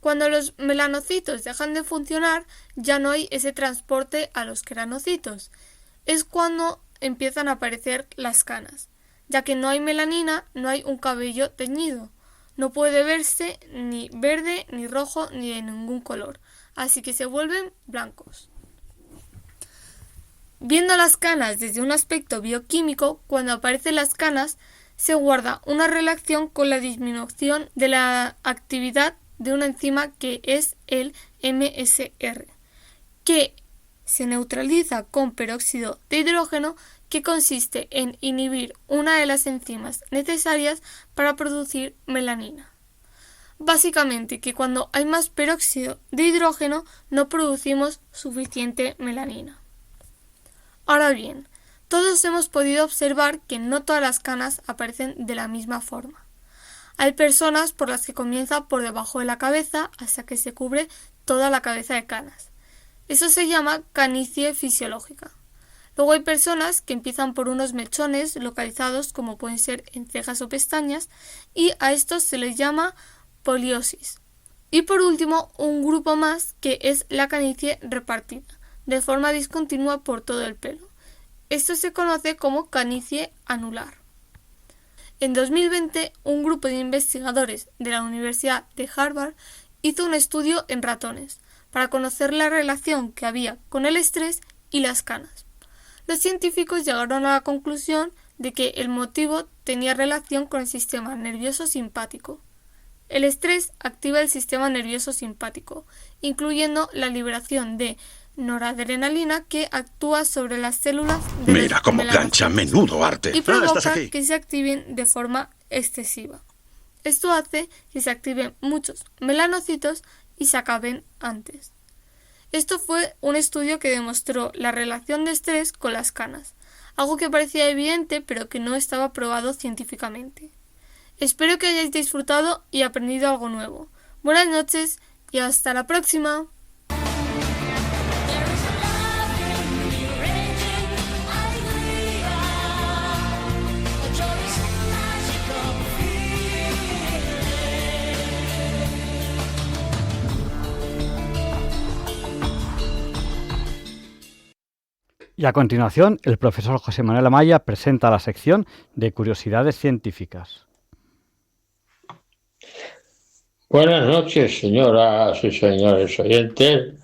Cuando los melanocitos dejan de funcionar, ya no hay ese transporte a los queranocitos. Es cuando empiezan a aparecer las canas. Ya que no hay melanina, no hay un cabello teñido. No puede verse ni verde, ni rojo, ni de ningún color. Así que se vuelven blancos. Viendo las canas desde un aspecto bioquímico, cuando aparecen las canas, se guarda una relación con la disminución de la actividad de una enzima que es el MSR, que se neutraliza con peróxido de hidrógeno, que consiste en inhibir una de las enzimas necesarias para producir melanina. Básicamente que cuando hay más peróxido de hidrógeno no producimos suficiente melanina. Ahora bien, todos hemos podido observar que no todas las canas aparecen de la misma forma. Hay personas por las que comienza por debajo de la cabeza hasta que se cubre toda la cabeza de canas. Eso se llama canicie fisiológica. Luego hay personas que empiezan por unos mechones localizados como pueden ser en cejas o pestañas y a estos se les llama poliosis. Y por último, un grupo más que es la canicie repartida, de forma discontinua por todo el pelo. Esto se conoce como canicie anular. En 2020, un grupo de investigadores de la Universidad de Harvard hizo un estudio en ratones para conocer la relación que había con el estrés y las canas. Los científicos llegaron a la conclusión de que el motivo tenía relación con el sistema nervioso simpático. El estrés activa el sistema nervioso simpático, incluyendo la liberación de noradrenalina que actúa sobre las células de Mira cómo plancha, menudo arte. y provoca que se activen de forma excesiva. Esto hace que se activen muchos melanocitos y se acaben antes. Esto fue un estudio que demostró la relación de estrés con las canas, algo que parecía evidente pero que no estaba probado científicamente. Espero que hayáis disfrutado y aprendido algo nuevo. Buenas noches y hasta la próxima. Y a continuación, el profesor José Manuel Amaya presenta la sección de curiosidades científicas. Buenas noches, señoras y señores oyentes.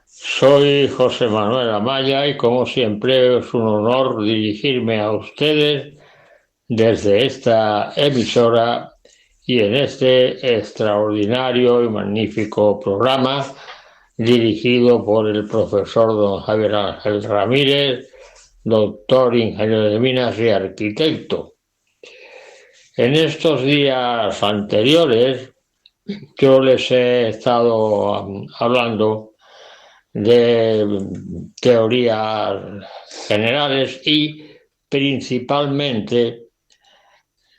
Soy José Manuel Amaya y, como siempre, es un honor dirigirme a ustedes desde esta emisora y en este extraordinario y magnífico programa dirigido por el profesor don Javier Ángel Ramírez, doctor ingeniero de minas y arquitecto. En estos días anteriores yo les he estado hablando de teorías generales y principalmente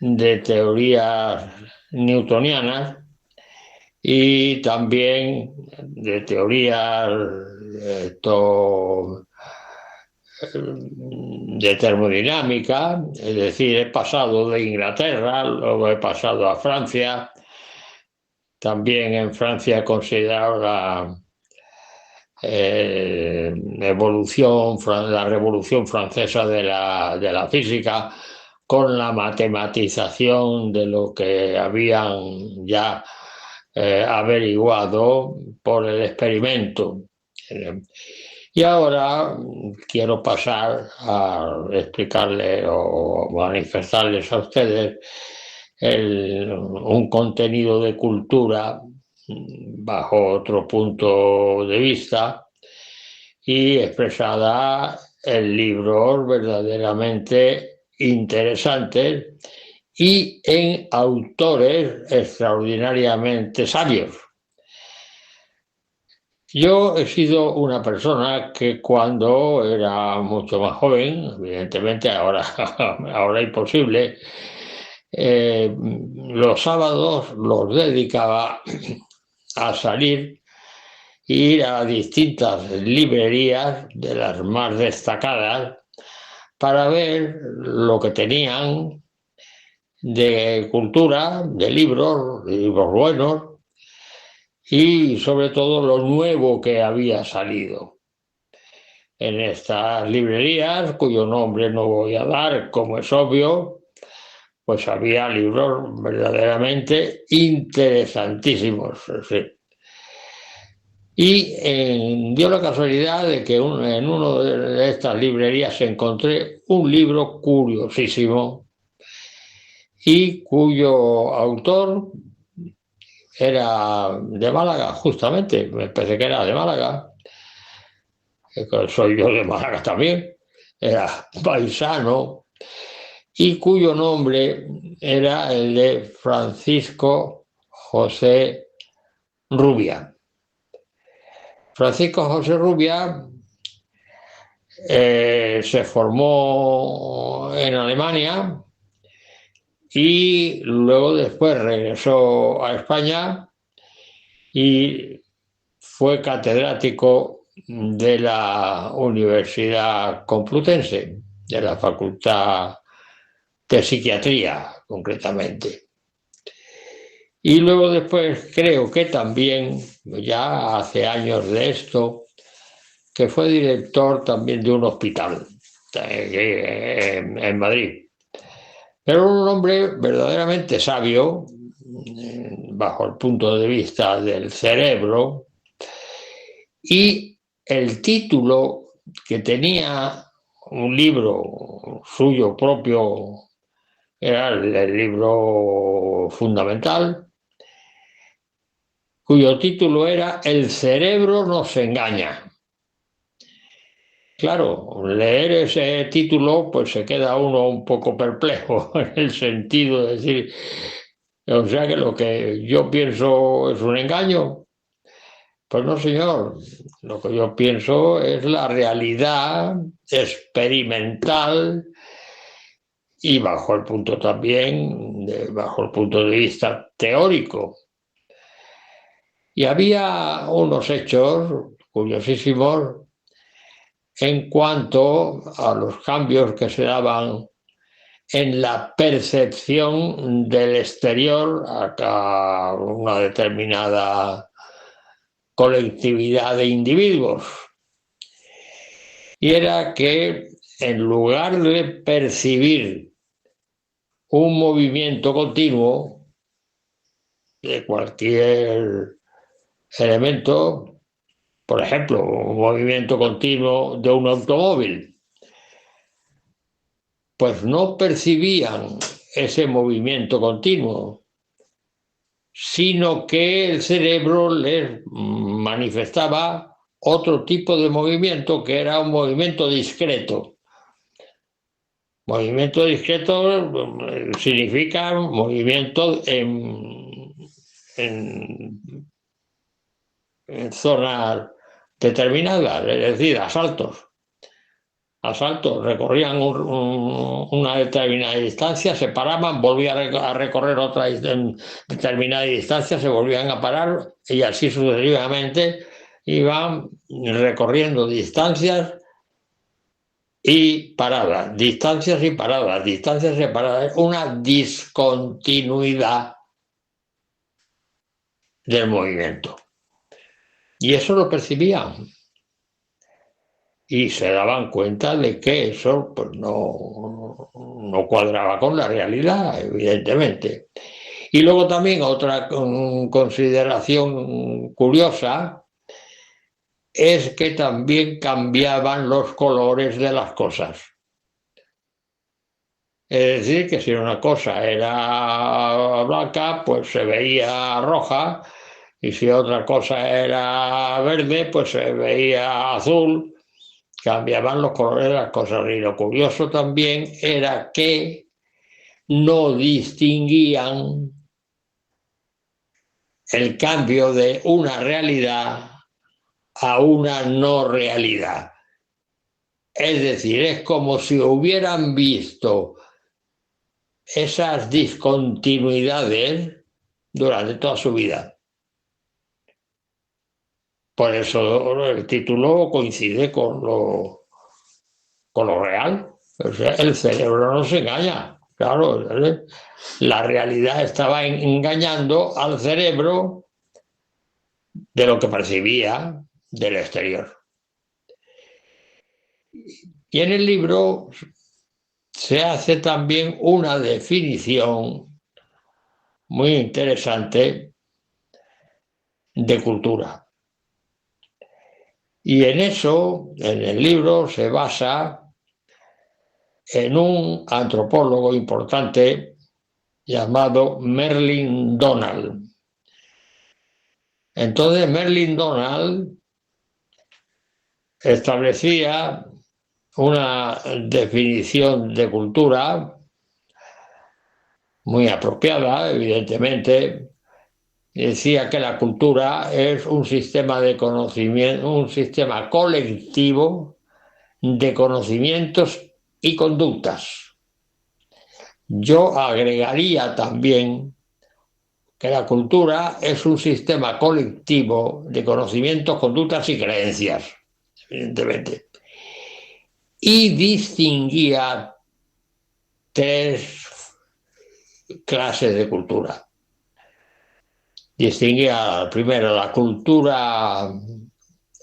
de teorías newtonianas y también de teorías de termodinámica, es decir, he pasado de Inglaterra, luego he pasado a Francia. También en Francia he considerado la revolución francesa de la física, con la matematización de lo que habían ya averiguado por el experimento. Y ahora quiero pasar a explicarles o manifestarles a ustedes un contenido de cultura bajo otro punto de vista y expresada en libros verdaderamente interesantes y en autores extraordinariamente sabios. Yo he sido una persona que cuando era mucho más joven, evidentemente ahora imposible, los sábados los dedicaba a salir e ir a distintas librerías de las más destacadas para ver lo que tenían de cultura, de libros buenos y sobre todo lo nuevo que había salido. En estas librerías, cuyo nombre no voy a dar, como es obvio, pues había libros verdaderamente interesantísimos. Sí. Y dio la casualidad de que en una de estas librerías encontré un libro curiosísimo y cuyo autor era de Málaga, justamente, me parece que era de Málaga, soy yo de Málaga también, era paisano, y cuyo nombre era el de Francisco José Rubia. Francisco José Rubia se formó en Alemania y luego después regresó a España y fue catedrático de la Universidad Complutense, de la Facultad de Psiquiatría, concretamente. Y luego después creo que también, ya hace años de esto, que fue director también de un hospital en Madrid. Era un hombre verdaderamente sabio, bajo el punto de vista del cerebro, y el título que tenía un libro suyo propio, era el libro fundamental, cuyo título era El cerebro nos engaña. Claro, leer ese título pues se queda uno un poco perplejo en el sentido de decir, o sea que lo que yo pienso es un engaño. Pues no, señor, lo que yo pienso es la realidad experimental y bajo el punto también, bajo el punto de vista teórico. Y había unos hechos curiosísimos en cuanto a los cambios que se daban en la percepción del exterior a una determinada colectividad de individuos. Y era que en lugar de percibir un movimiento continuo de cualquier elemento, por ejemplo, un movimiento continuo de un automóvil, pues no percibían ese movimiento continuo, sino que el cerebro les manifestaba otro tipo de movimiento que era un movimiento discreto. Movimiento discreto significa movimiento en zonas determinadas, es decir, asaltos. Recorrían una determinada distancia, se paraban, volvían a recorrer otra determinada distancia, se volvían a parar y así sucesivamente iban recorriendo distancias y paradas, distancias y paradas, distancias y paradas, una discontinuidad del movimiento. Y eso lo percibían. Y se daban cuenta de que eso pues, no cuadraba con la realidad, evidentemente. Y luego también otra consideración curiosa es que también cambiaban los colores de las cosas. Es decir, que si una cosa era blanca, pues se veía roja, y si otra cosa era verde, pues se veía azul. Cambiaban los colores de las cosas. Y lo curioso también era que no distinguían el cambio de una realidad a una no realidad. Es decir, es como si hubieran visto esas discontinuidades durante toda su vida. Por eso el título coincide con lo real. O sea, el cerebro no se engaña. Claro, la realidad estaba engañando al cerebro de lo que percibía del exterior. Y en el libro se hace también una definición muy interesante de cultura. Y en eso, en el libro, se basa en un antropólogo importante llamado Merlin Donald. Entonces, Merlin Donald establecía una definición de cultura muy apropiada, evidentemente. Decía que la cultura es un sistema de conocimiento, un sistema colectivo de conocimientos y conductas. Yo agregaría también que la cultura es un sistema colectivo de conocimientos, conductas y creencias, evidentemente. Y distinguía tres clases de cultura. Distinguía primero la cultura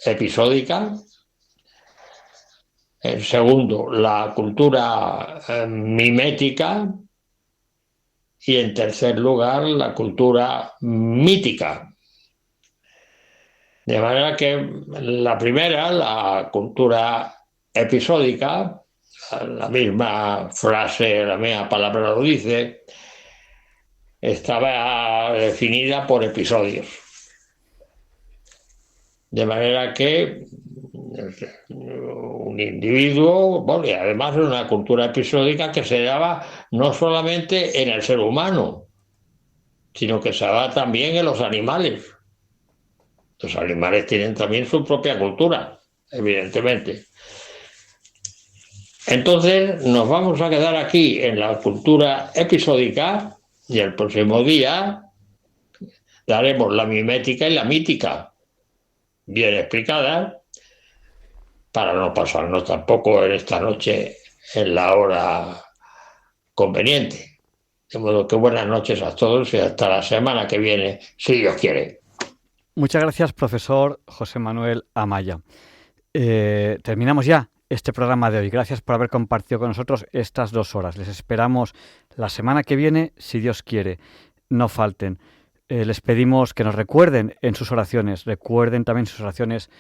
episódica, en segundo la cultura mimética y en tercer lugar la cultura mítica. De manera que la primera, la cultura episódica, la misma frase, la misma palabra lo dice, estaba definida por episodios. De manera que un individuo, bueno, y además es una cultura episódica que se daba no solamente en el ser humano, sino que se daba también en los animales. Los animales tienen también su propia cultura, evidentemente. Entonces nos vamos a quedar aquí en la cultura episódica y el próximo día daremos la mimética y la mítica, bien explicadas, para no pasarnos tampoco en esta noche en la hora conveniente. De modo que buenas noches a todos y hasta la semana que viene, si Dios quiere. Muchas gracias, profesor José Manuel Amaya. Terminamos ya este programa de hoy. Gracias por haber compartido con nosotros estas 2 horas. Les esperamos la semana que viene, si Dios quiere. No falten. Les pedimos que nos recuerden en sus oraciones. Recuerden también sus oraciones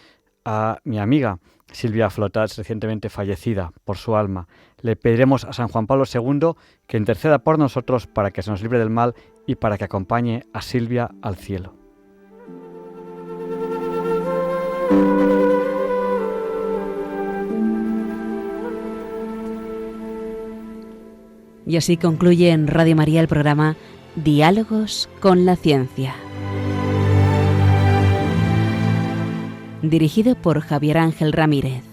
a mi amiga Silvia Flotats, recientemente fallecida, por su alma. Le pediremos a San Juan Pablo II que interceda por nosotros para que se nos libre del mal y para que acompañe a Silvia al cielo. Y así concluye en Radio María el programa Diálogos con la Ciencia, dirigido por Javier Ángel Ramírez.